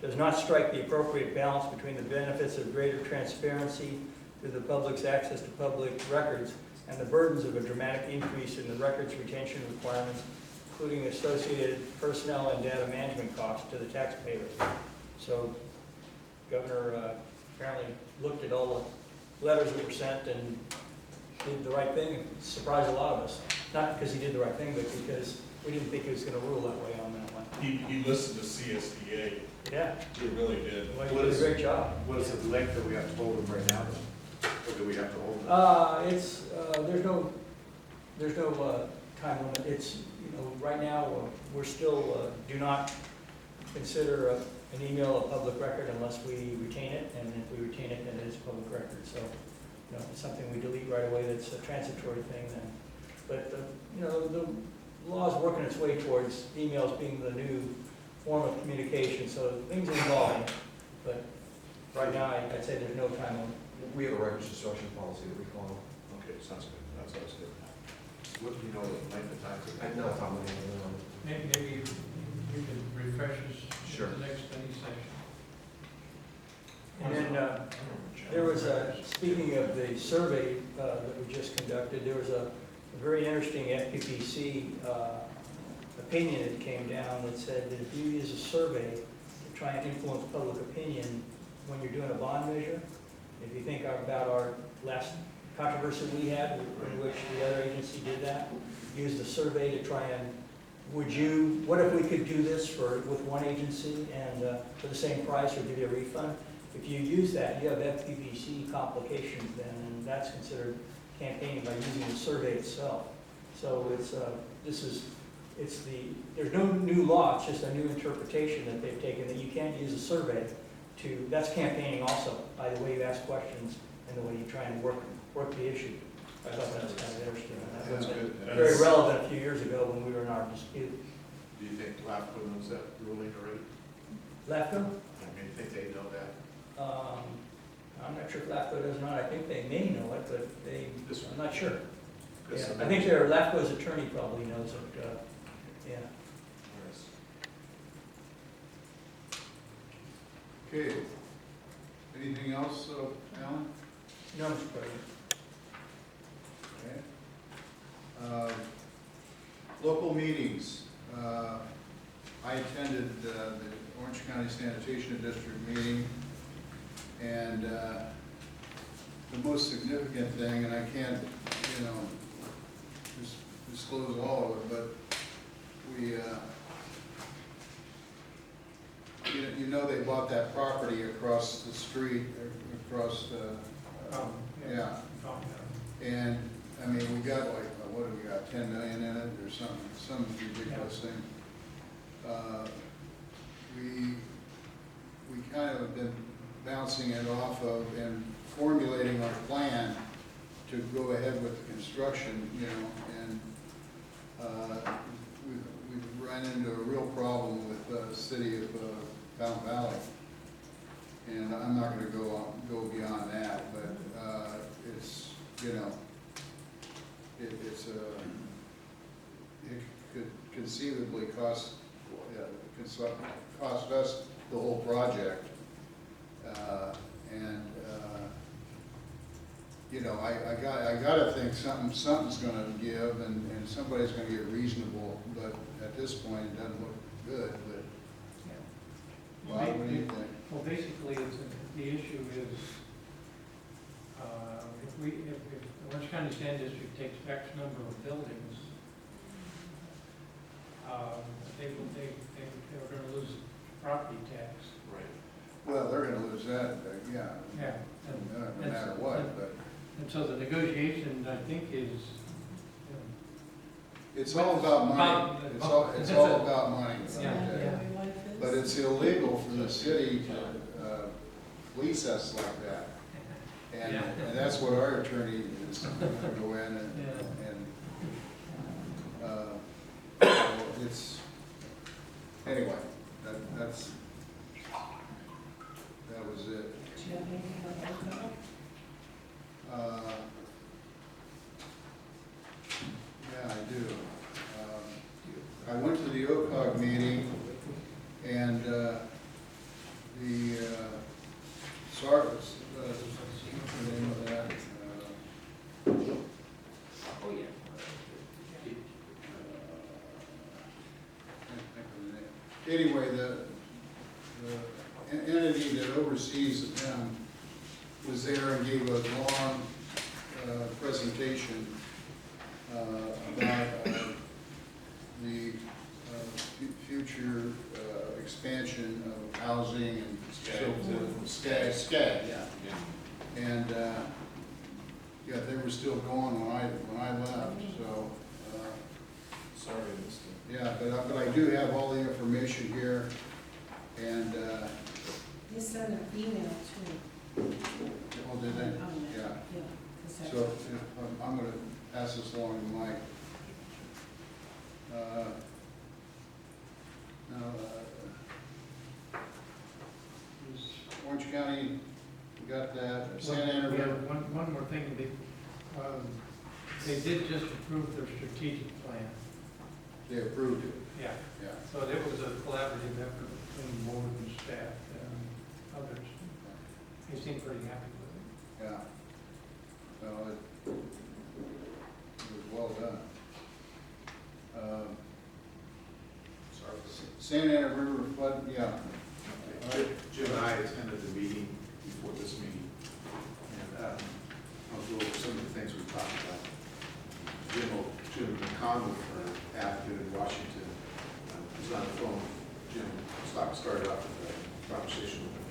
does not strike the appropriate balance between the benefits of greater transparency through the public's access to public records and the burdens of a dramatic increase in the records retention requirements, including associated personnel and data management costs to the taxpayers." So Governor apparently looked at all the letters that were sent and did the right thing. It surprised a lot of us. Not because he did the right thing, but because we didn't think he was going to rule that way on that one. He listened to CSDA, Yeah, he really did. well, he did a great job. What is the length that we have to hold them right now? Or do we have to hold them? There's no time limit. It's, right now, we're still, do not consider an email a public record unless we retain it, and if we retain it, then it is a public record. So, if it's something we delete right away, that's a transitory thing then. But, the law is working its way towards emails being the new form of communication, so things are evolving. But right now, I'd say there's no time limit. We have a records destruction policy that we follow. Okay, sounds good, that sounds good. What do you know the length of time? I know Tom, Maybe you could refresh us Sure. at the next study session. And then there was speaking of the survey that we just conducted, there was a very interesting FPPC opinion that came down that said that if you use a survey to try and influence public opinion when you're doing a bond measure, if you think about our last controversy we had, in which the other agency did that, used a survey to try and, what if we could do this with one agency and for the same price or give you a refund? If you use that, you have FPPC complications then, and that's considered campaigning by using the survey itself. So there's no new law, it's just a new interpretation that they've taken, that you can't use a survey that's campaigning also, by the way you ask questions and the way you try and work the issue. I thought that was kind of interesting. And That's that was good. very relevant a few years ago when we were in our dispute. Do you think LAFCO knows that ruling already? LAFCO? I mean, think they know that? I'm not sure if LAFCO does not. I think they may know it, but I'm not sure. Because Yeah, some I think members- LAFCO's attorney probably knows it, yeah. Yes. Okay. Anything else, Alan? No, Mr. President. Okay. Local meetings. I attended the Orange County Sanitation District meeting, and the most significant thing, and I can't, disclose all of it, but we, they bought that property across the street, across yeah. And, I mean, we got like, what do we got, 10 million in it or something, some ridiculous thing. We kind of have been bouncing it off of and formulating our plan to go ahead with the construction, and we've run into a real problem with the city of Fountain Valley. And I'm not gonna go beyond that, but it's, it could conceivably cost us the whole project. I gotta think something's gonna give and somebody's gonna get reasonable, but at this point, it doesn't look good, but, Bob, what do you think? Well, basically, the issue is, if the Orange County Sand District takes X number of buildings, they were gonna lose property tax. Right. Well, they're gonna lose that, yeah. Yeah. No matter what, but And so the negotiation, I think, is, it's all about money. It's all about money. Yeah. But it's illegal for the city to lease us like that. And that's what our attorney is going to go in and it's, anyway, that was it. Do you have anything about that? Yeah, I do. I went to the OCOG meeting, and the what's the name of that? oh, yeah. Can't think of the name. Anyway, the entity that oversees them was there and gave a long presentation about the future expansion of housing and so forth. SCAD, yeah. And, yeah, they were still going when I left, so, Sorry, I missed it. yeah, but I do have all the information here, and, You sent an email too. oh, did they? Yeah. Yeah. So I'm going to pass this along to Mike. Now, is Orange County, we got that, Santa Ana Yeah, River. one more thing, they did just approve their strategic plan. They approved it, Yeah. yeah. So it was a collaborative effort between the board and staff and others. They seem pretty happy with it. Yeah. So it was well done. Sorry. Santa Ana River flood, yeah. Jim and I attended the meeting before this meeting, and go over some of the things we talked about. Jim McConnell, for advocate in Washington, was on the phone. Jim started off with a conversation with him.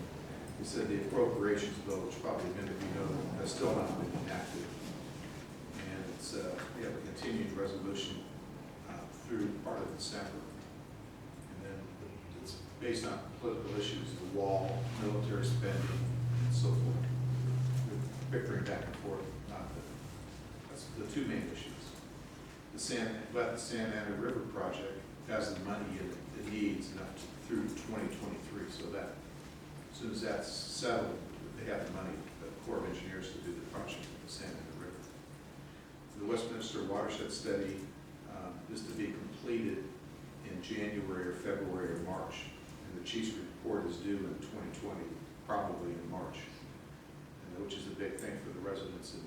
He said the appropriations bill, which probably many of you know, has still not been enacted. And it's, we have a continued resolution through part of December. And then it's based on political issues, the wall, military spending, and so forth. We're bickering back and forth. That's the two main issues. The Santa Ana River project has the money it needs enough through 2023, so that as soon as that's settled, they have the money, the Corps of Engineers, to do the project of the Santa Ana River. The Westminster watershed study is to be completed in January or February or March, and the chief's report is due in 2020, probably in March, and which is a big thing for the residents in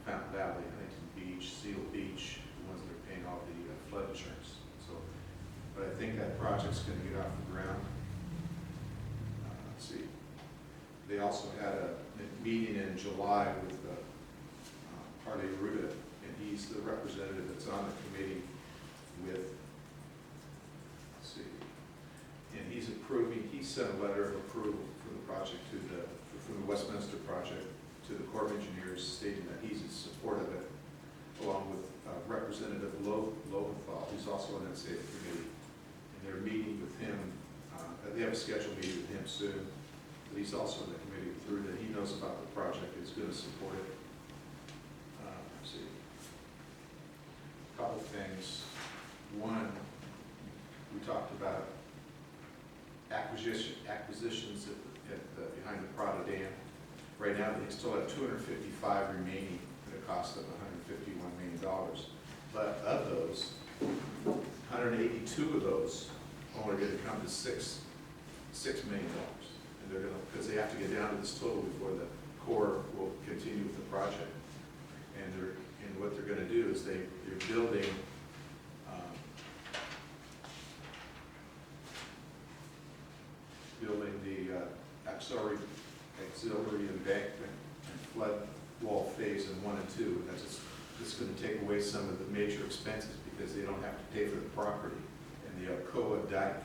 Fountain Valley, Huntington Beach, Seal Beach, the ones that are paying all the flood insurance. So, but I think that project's going to get off the ground. Let's see. They also had a meeting in July with Harley Ruda, and he's the representative that's on the committee with, let's see, and he's approving, he sent a letter of approval for the project to from the Westminster project to the Corps of Engineers, stating that he's in support of it, along with Representative Lowenthal, who's also on that state committee. And they're meeting with him, they have a scheduled meeting with him soon, but he's also in the committee through that. He knows about the project, he's going to support it. Let's see. A couple things. One, we talked about acquisitions behind the Prada Dam. Right now, they still have 255 remaining at a cost of $151 million. But of those, 182 of those only going to come to $6 million. And they're going to, because they have to get down to this total before the Corps will continue with the project. And what they're going to do is they're building the auxiliary embankment and flood wall phase in 1 and 2. And that's just going to take away some of the major expenses because they don't have to pay for the property. And the Alcoa dike,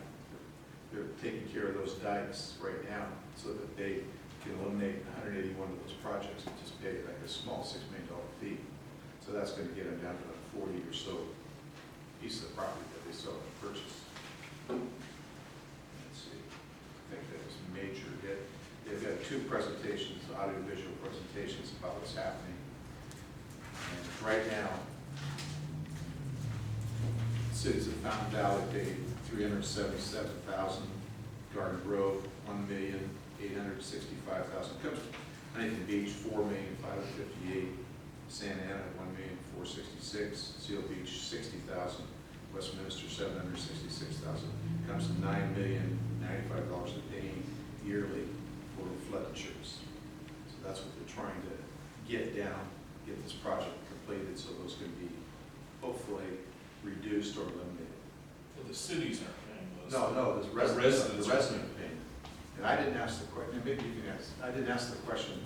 they're taking care of those dikes right now so that they can eliminate 181 of those projects and just pay like a small $6 million fee. So that's going to get them down to like 40 or so pieces of property that they still have to purchase. Let's see, I think that was major. They've got 2 presentations, audiovisual presentations about what's happening. And right now, cities of Fountain Valley paid $377,000, Garden Grove $1,865,000, comes Huntington Beach $4,558,000, Santa Ana $1,466,000, Seal Beach $60,000, Westminster $766,000, comes to $9,095,000 a day yearly for flood insurance. So that's what they're trying to get down, get this project completed, so those can be hopefully reduced or eliminated. Well, the cities aren't paying those. No, the residents are paying. And I didn't ask the question, maybe you can ask, I didn't ask the question.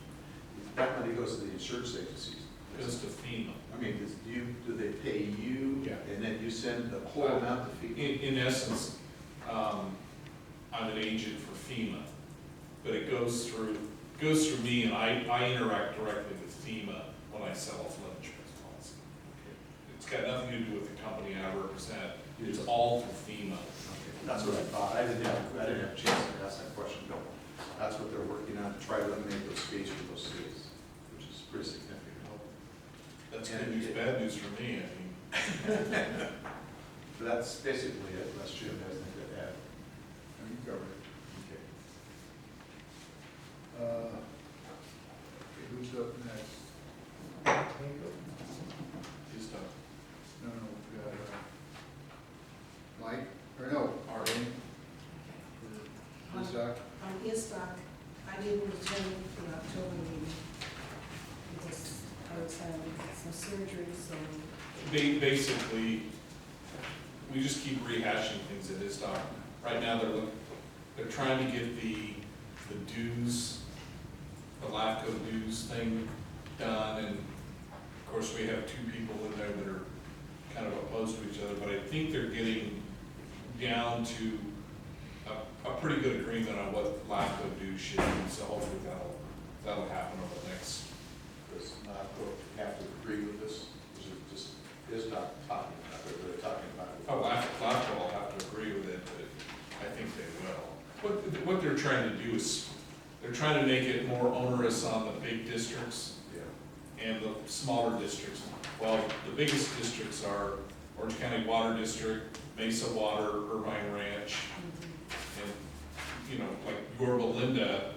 That money goes to the insurance agencies. It goes to FEMA. I mean, do they pay you? Yeah. And then you send the whole amount to FEMA? In essence, I'm an agent for FEMA, but it goes through me, and I interact directly with FEMA when I sell a flood insurance policy. Okay. It's got nothing to do with the company I represent. It's all through FEMA. Okay, that's what I thought. I didn't have a chance to ask that question. No. That's what they're working on, to try to eliminate those fees for those cities, which is pretty significant. That's good news, bad news for me, I mean. But that's basically it, unless Jim has anything to add. You covered it. Okay. Okay, who's up next? He's done. No, we got Mike, or no, Arlene. Isaac. On ISDOC, I didn't attend the October meeting because I was having some surgery, so. Basically, we just keep rehashing things at this time. Right now, they're trying to get the dues the LAFCO dues thing done, and of course, we have two people in there that are kind of opposed to each other, but I think they're getting down to a pretty good agreement on what LAFCO dues should be, so hopefully that'll happen over the next. Does not have to agree with this, is it just, is not talking about it, they're talking about it? Oh, LAFCO will have to agree with it, but I think they will. What they're trying to do is, they're trying to make it more onerous on the big districts Yeah. and the smaller districts. Well, the biggest districts are Orange County Water District, Mesa Water, Irvine Ranch, and, you know, like Yorba Linda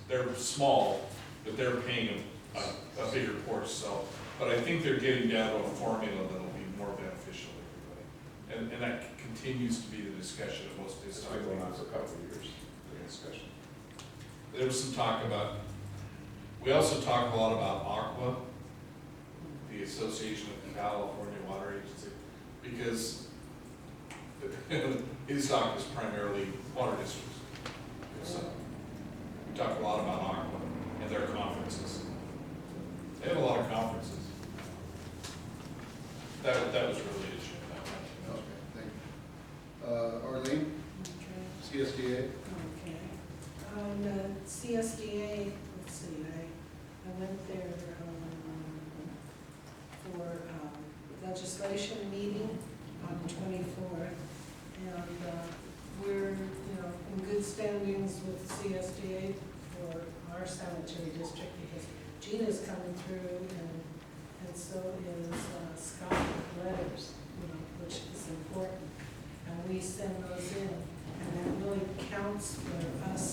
they're small, but they're paying a bigger portion, so. But I think they're getting down to a formula that'll be more beneficial to everybody. And that continues to be the discussion of most It's districts. been going on for a couple of years, the discussion. There was some talk about, we also talk a lot about Aqua, the Association of California Water Agency, because ISDOC is primarily water districts. So we talk a lot about Aqua and their conferences. They have a lot of conferences. That was really it, Jim, that Okay, thank you. Arlene, Okay. CSDA? Okay. On CSDA, let's see, I went there for legislation meeting on the 24th, and we're, in good standings with CSDA for our sanitary district, because Gina's coming through, and so is Scott with letters, which is important. And we send those in, and that really counts for us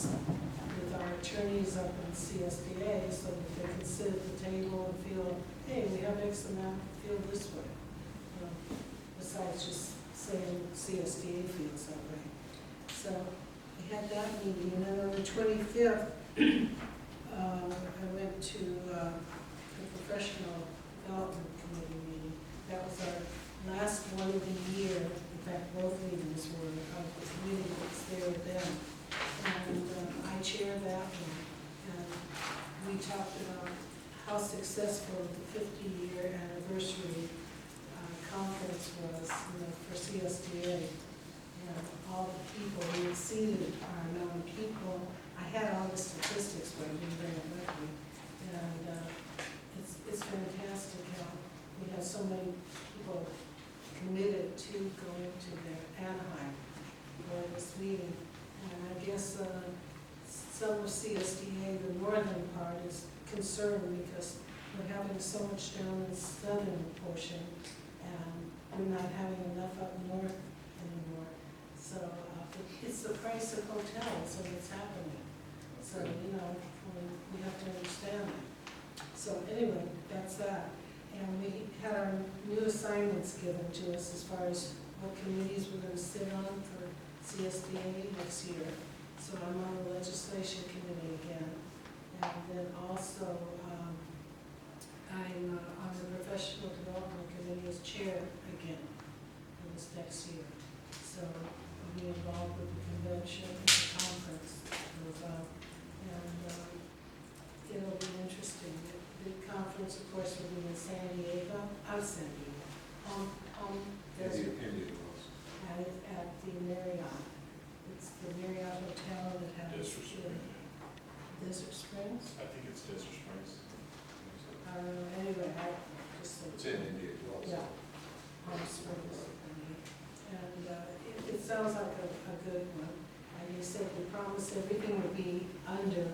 with our attorneys up in CSDA, so that they can sit at the table and feel, hey, we have X amount, feel this way. Besides just saying CSDA feels that way. So we had that meeting, and then on the 25th, I went to the Professional Development Committee meeting. That was our last one of the year. In fact, both meetings were of the committee that's there then. And I chaired that one. And we talked about how successful the 50-year anniversary conference was, for CSDA. And all the people, we exceeded our known people. I had all the statistics, but I didn't bring it with me. And it's fantastic how we have so many people committed to going to their Anaheim for this meeting. And I guess some of CSDA, the northern part, is concerned because we're having so much down in the southern portion, and we're not having enough up north anymore. So it's the price of hotels, and it's happening. So, we have to understand that. So anyway, that's that. And we had our new assignments given to us as far as what committees we're going to sit on for CSDA next year. So I'm on the legislation committee again. And then also, I'm on the professional development committee as chair again for this next year. So I'll be involved with the convention and the conference that goes on. And it'll be interesting. The conference, of course, will be in San Diego. San Diego. Desert. At the Marriott. It's the Marriott Hotel that has Desert Springs. Desert Springs? I think it's Desert Springs. Anyway, I just said. It's in India as well. Yeah. Palm Springs. And it sounds like a good one. And you said we promised everything would be under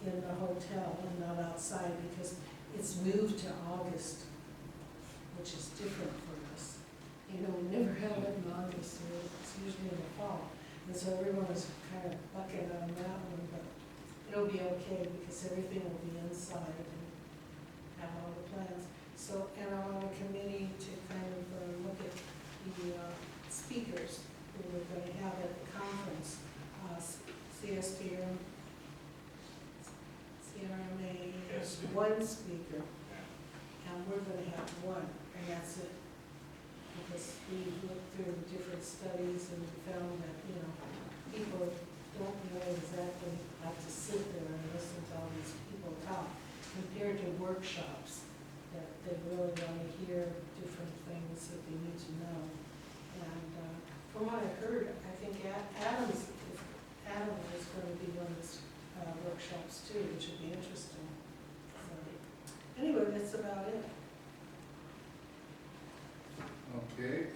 in the hotel and not outside, because it's moved to August, which is different for us. We never held it in August, so it's usually in the fall. And so everyone was kind of bucking on that one, but it'll be okay because everything will be inside and have all the plans. So, and I'm on a committee to kind of look at the speakers who we're going to have at the conference. CRMA has one speaker, and we're going to have one, and that's it. Because we looked through different studies and found that, people don't really exactly like to sit there and listen to all these people talk, compared to workshops, that they really want to hear different things that they need to know. And from what I heard, I think Adam is going to be one of these workshops too, which would be interesting. So, anyway, that's about it. Okay,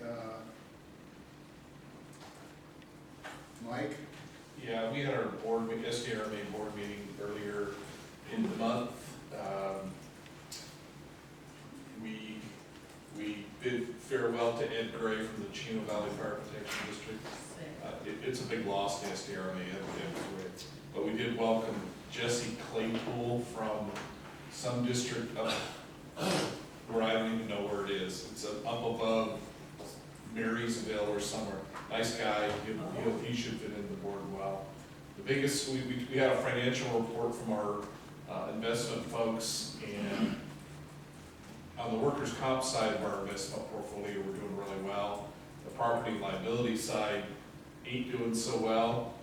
Mike? Yeah, we had our SDRMA board meeting earlier in the month. We bid farewell to Ed Gray from the Chino Valley Fire Protection District. It's a big loss to SDRMA, but we did welcome Jesse Claypool from some district up where I don't even know where it is. It's up above Marysville or somewhere. Nice guy, he should fit in the board well. The biggest, we had a financial report from our investment folks, and on the workers' comp side of our investment portfolio, we're doing really well. The property and liability side ain't doing so well.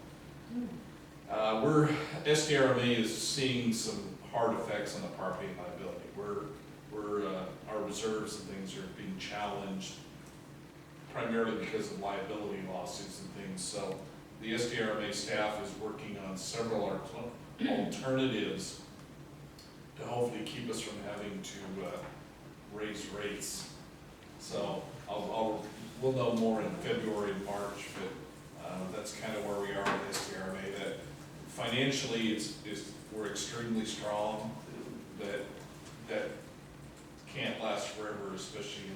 SDRMA is seeing some hard effects on the property and liability. Our reserves and things are being challenged primarily because of liability lawsuits and things. So the SDRMA staff is working on several alternatives to hopefully keep us from having to raise rates. So we'll know more in February and March, but that's kind of where we are with SDRMA. That financially, we're extremely strong. That can't last forever, especially in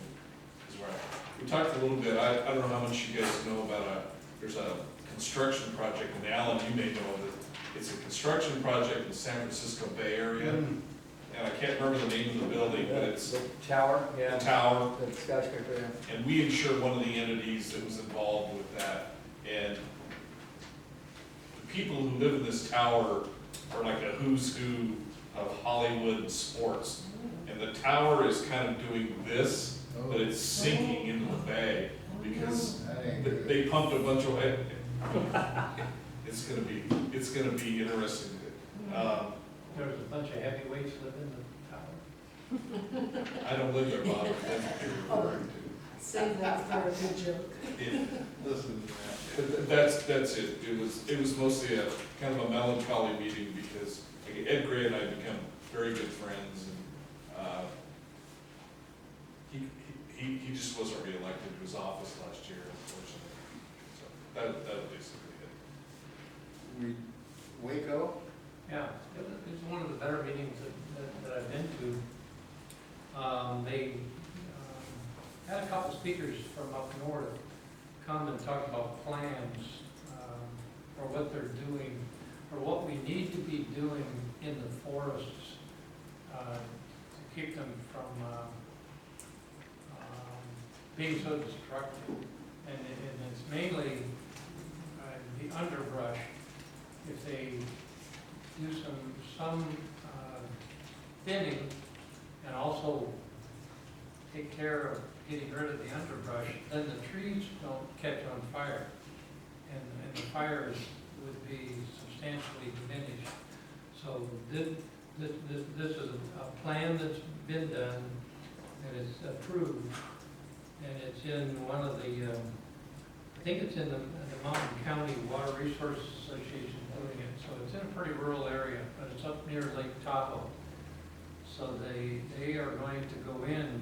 Israel. We talked a little bit. I don't know how much you guys know about there's a construction project, and Alan, you may know of it. It's a construction project in the San Francisco Bay Area. And I can't remember the name of the building, but it's The tower, yeah. the tower. The skyscraper, yeah. And we insured one of the entities that was involved with that. And the people who live in this tower are like a who's who of Hollywood sports. And the tower is kind of doing this, but it's sinking into the bay because they pumped a bunch of it. It's gonna be interesting. There's a bunch of heavyweights live in the tower. I don't live there, Bob. That's what you're referring to. Save that for a good joke. Listen, that's it. It was mostly a kind of a melancholy meeting because Ed Gray and I become very good friends, and he just wasn't reelected to his office last year, unfortunately. So that was basically it. Waco? Yeah, it was one of the better meetings that I've been to. They had a couple speakers from up north come and talk about plans for what they're doing, or what we need to be doing in the forests to keep them from being so destructive. And it's mainly the underbrush. If they do some thinning and also take care of getting rid of the underbrush, then the trees don't catch on fire, and the fires would be substantially diminished. So this is a plan that's been done, and it's approved, and it's in one of the, I think it's in the Mountain County Water Resources Association doing it. So it's in a pretty rural area, but it's up near Lake Tahoe. So they are going to go in and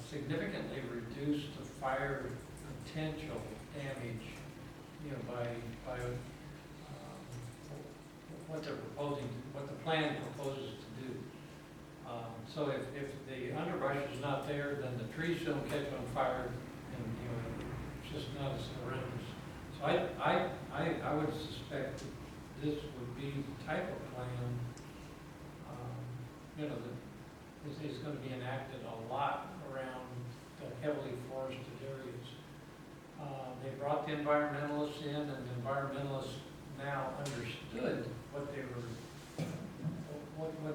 significantly reduce the fire potential damage, by what they're proposing, what the plan proposes to do. So if the underbrush is not there, then the trees don't catch on fire, and it's just not as horrendous. So I would suspect that this would be the type of plan, that is going to be enacted a lot around the heavily forested areas. They brought the environmentalists in, and the environmentalists now understood what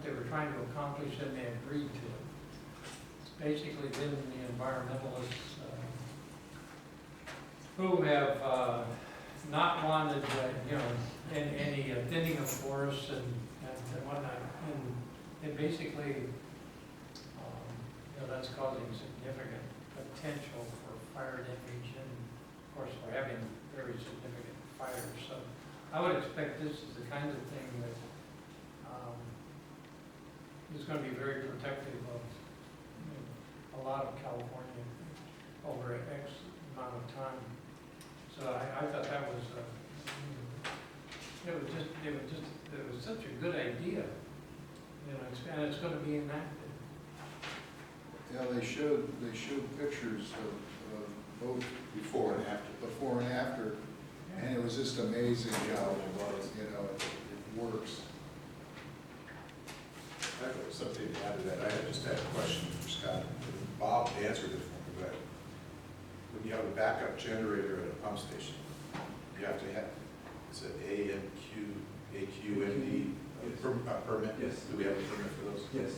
they were trying to accomplish, and they agreed to it. It's basically been the environmentalists who have not wanted, you know, any thinning of forests and whatnot. And it basically, you know, that's causing significant potential for fire damage, and of course, we're having very significant fires. So I would expect this is the kind of thing that is going to be very protective of, you know, a lot of California over X amount of time. So I thought that was, it was such a good idea, you know, and it's going to be enacted. Yeah, they showed pictures of both Before and after. before and after, and it was just amazing how, you know, it works. I have something to add to that. I just had a question for Scott. Bob answered it for me, but when you have a backup generator at a pump station, you have to have, is it AQMD permit? Yes. Do we have a permit for those? Yes.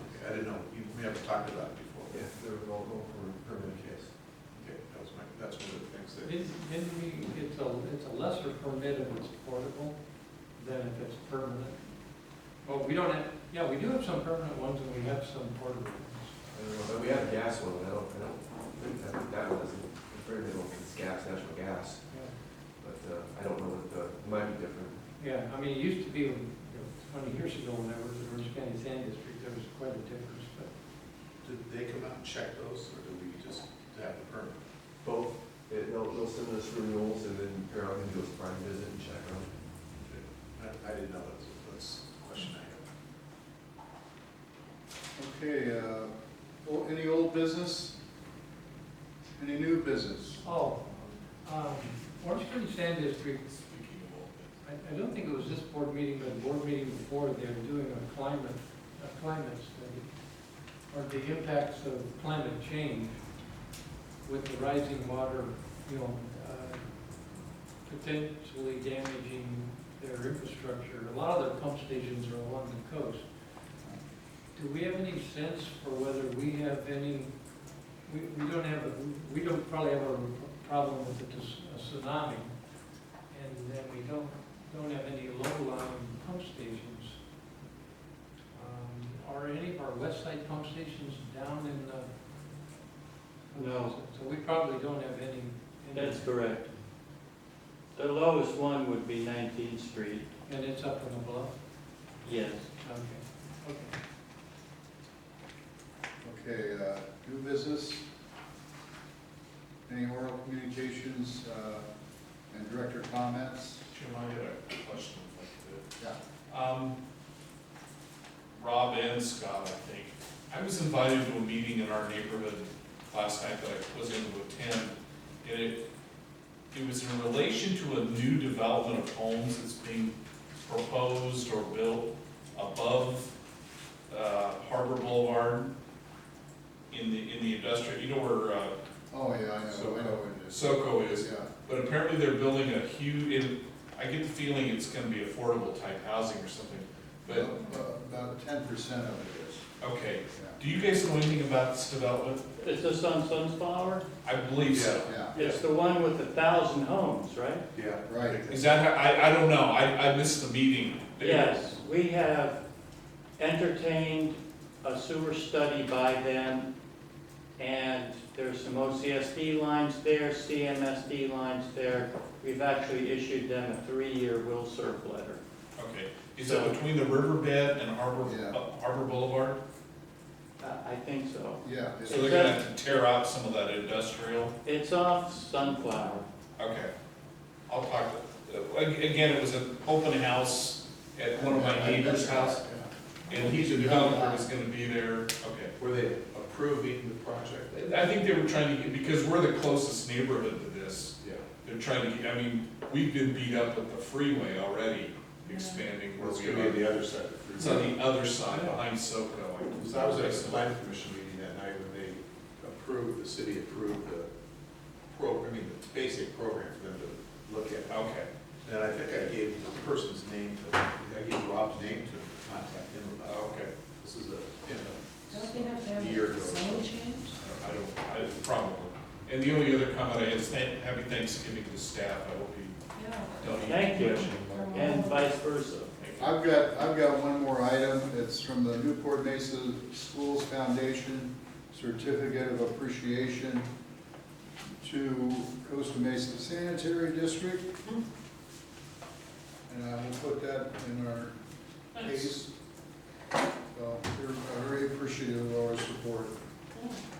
Okay, I didn't know. We haven't talked about it before. Yeah, there was all for permanent case. Okay, that's one of the things that. Didn't we, it's a lesser permit if it's portable than if it's permanent. Well, we don't have, yeah, we do have some permanent ones and we have some portable ones. I don't know, but we have a gas one, and I think that one isn't, very little, it's gas, natural gas, Yeah. but I don't know what it might be different. Yeah, I mean, it used to be, you know, 20 years ago, when I was in Orange County Sand District, there was quite a difference, but Did they come out and check those, or do we just have the permit? Both, they'll send us renewals, and then Carol can do a surprise visit and check them. I didn't know. That's a question I have. Okay, any old business? Any new business? Orange County Sand District, Speaking of all that. I don't think it was this board meeting, but the board meeting before, they were doing a climate study, or the impacts of climate change with the rising water, you know, potentially damaging their infrastructure. A lot of their pump stations are along the coast. Do we have any sense for whether we have any, we don't probably have a problem with a tsunami, and then we don't have any low-lying pump stations. Are any of our west side pump stations down in the? No. So we probably don't have any. That's correct. The lowest one would be 19th Street. And it's up on the bluff? Yes. Okay. Okay, new business? Any oral communications, and director comments? Jim, I had a question if I could. Yeah. Rob and Scott, I think. I was invited to a meeting in our neighborhood last night that I was able to attend, and it was in relation to a new development of homes that's being proposed or built above Harbor Boulevard in the industrial, you know where Oh, yeah, I know what it is. SoCo is. Yeah. But apparently they're building a huge, I get the feeling it's gonna be affordable type housing or something, but, About 10% of it is. okay. Yeah. Do you guys know anything about this development? Is this on Sunflower? I believe so. Yeah, It's the one with 1,000 homes, right? Yeah. right. Is that, how- I don't know, I missed the meeting. Yes, we have entertained a sewer study by them, and there's some OCSD lines there, CMSD lines there. We've actually issued them a 3-year will serve letter. Okay, is that between the riverbed and Yeah. Harbor Boulevard? I think so. Yeah. So they're gonna have to tear out some of that industrial? It's off Sunflower. Okay, I'll talk to, again, it was an open house at one of my neighbor's house, and he's a developer, is gonna be there, okay. Were they approving the project? I think they were trying to, because we're the closest neighborhood to this, Yeah. they're trying to, I mean, we've been beat up with the freeway already, expanding where Well, it's we gonna be on are. the other side of the freeway. It's on the other side, behind SoCo. So I was at the planning commission meeting that night when they approved, the city approved the the basic program for them to look at. Okay, And I think I gave the person's name to, I gave Rob's name to contact him about. okay. This is a, Don't they have to have Year ago. a zone change? I probably. And the only other comment I had is happy Thanksgiving to staff. I hope you Don't need Thank you. much anymore. And vice versa. I've got one more item. It's from the Newport Mesa Schools Foundation, Certificate of Appreciation to Costa Mesa Sanitary District. And I will put that in our case. So they're very appreciative of our support.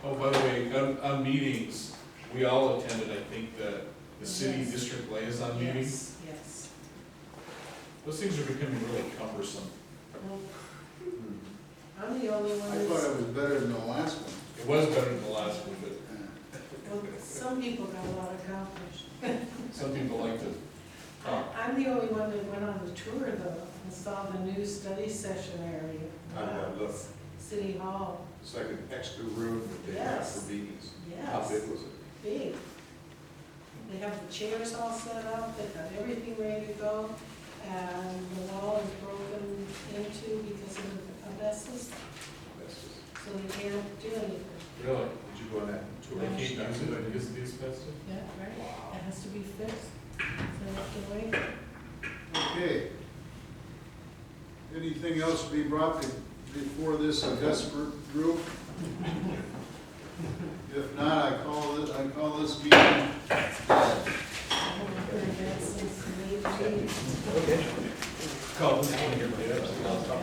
Oh, by the way, on meetings, we all attended, I think, the city Yes. district liaison meeting. Yes, yes. Those things are becoming really cumbersome. Well, I'm the only one I thought that's, it was better than the last one. It was better than the last one, but well, some people got a lot accomplished. some people like to talk. I'm the only one that went on the tour though, and saw the new study session area. I love it. City Hall, It's like an extra room that they have Yes. for meetings. How yes, big was it? big. They have the chairs all set up, they've got everything ready to go, and the wall is broken into because of the asbestos, That's just- so they can't do anything. Really? Did you go on that tour? They can't use it because of the asbestos? Yeah, right, it has to be fixed, so they have to wait. Okay. Anything else to be brought before this desperate group? If not, I call this meeting dead. Call this one here, yeah.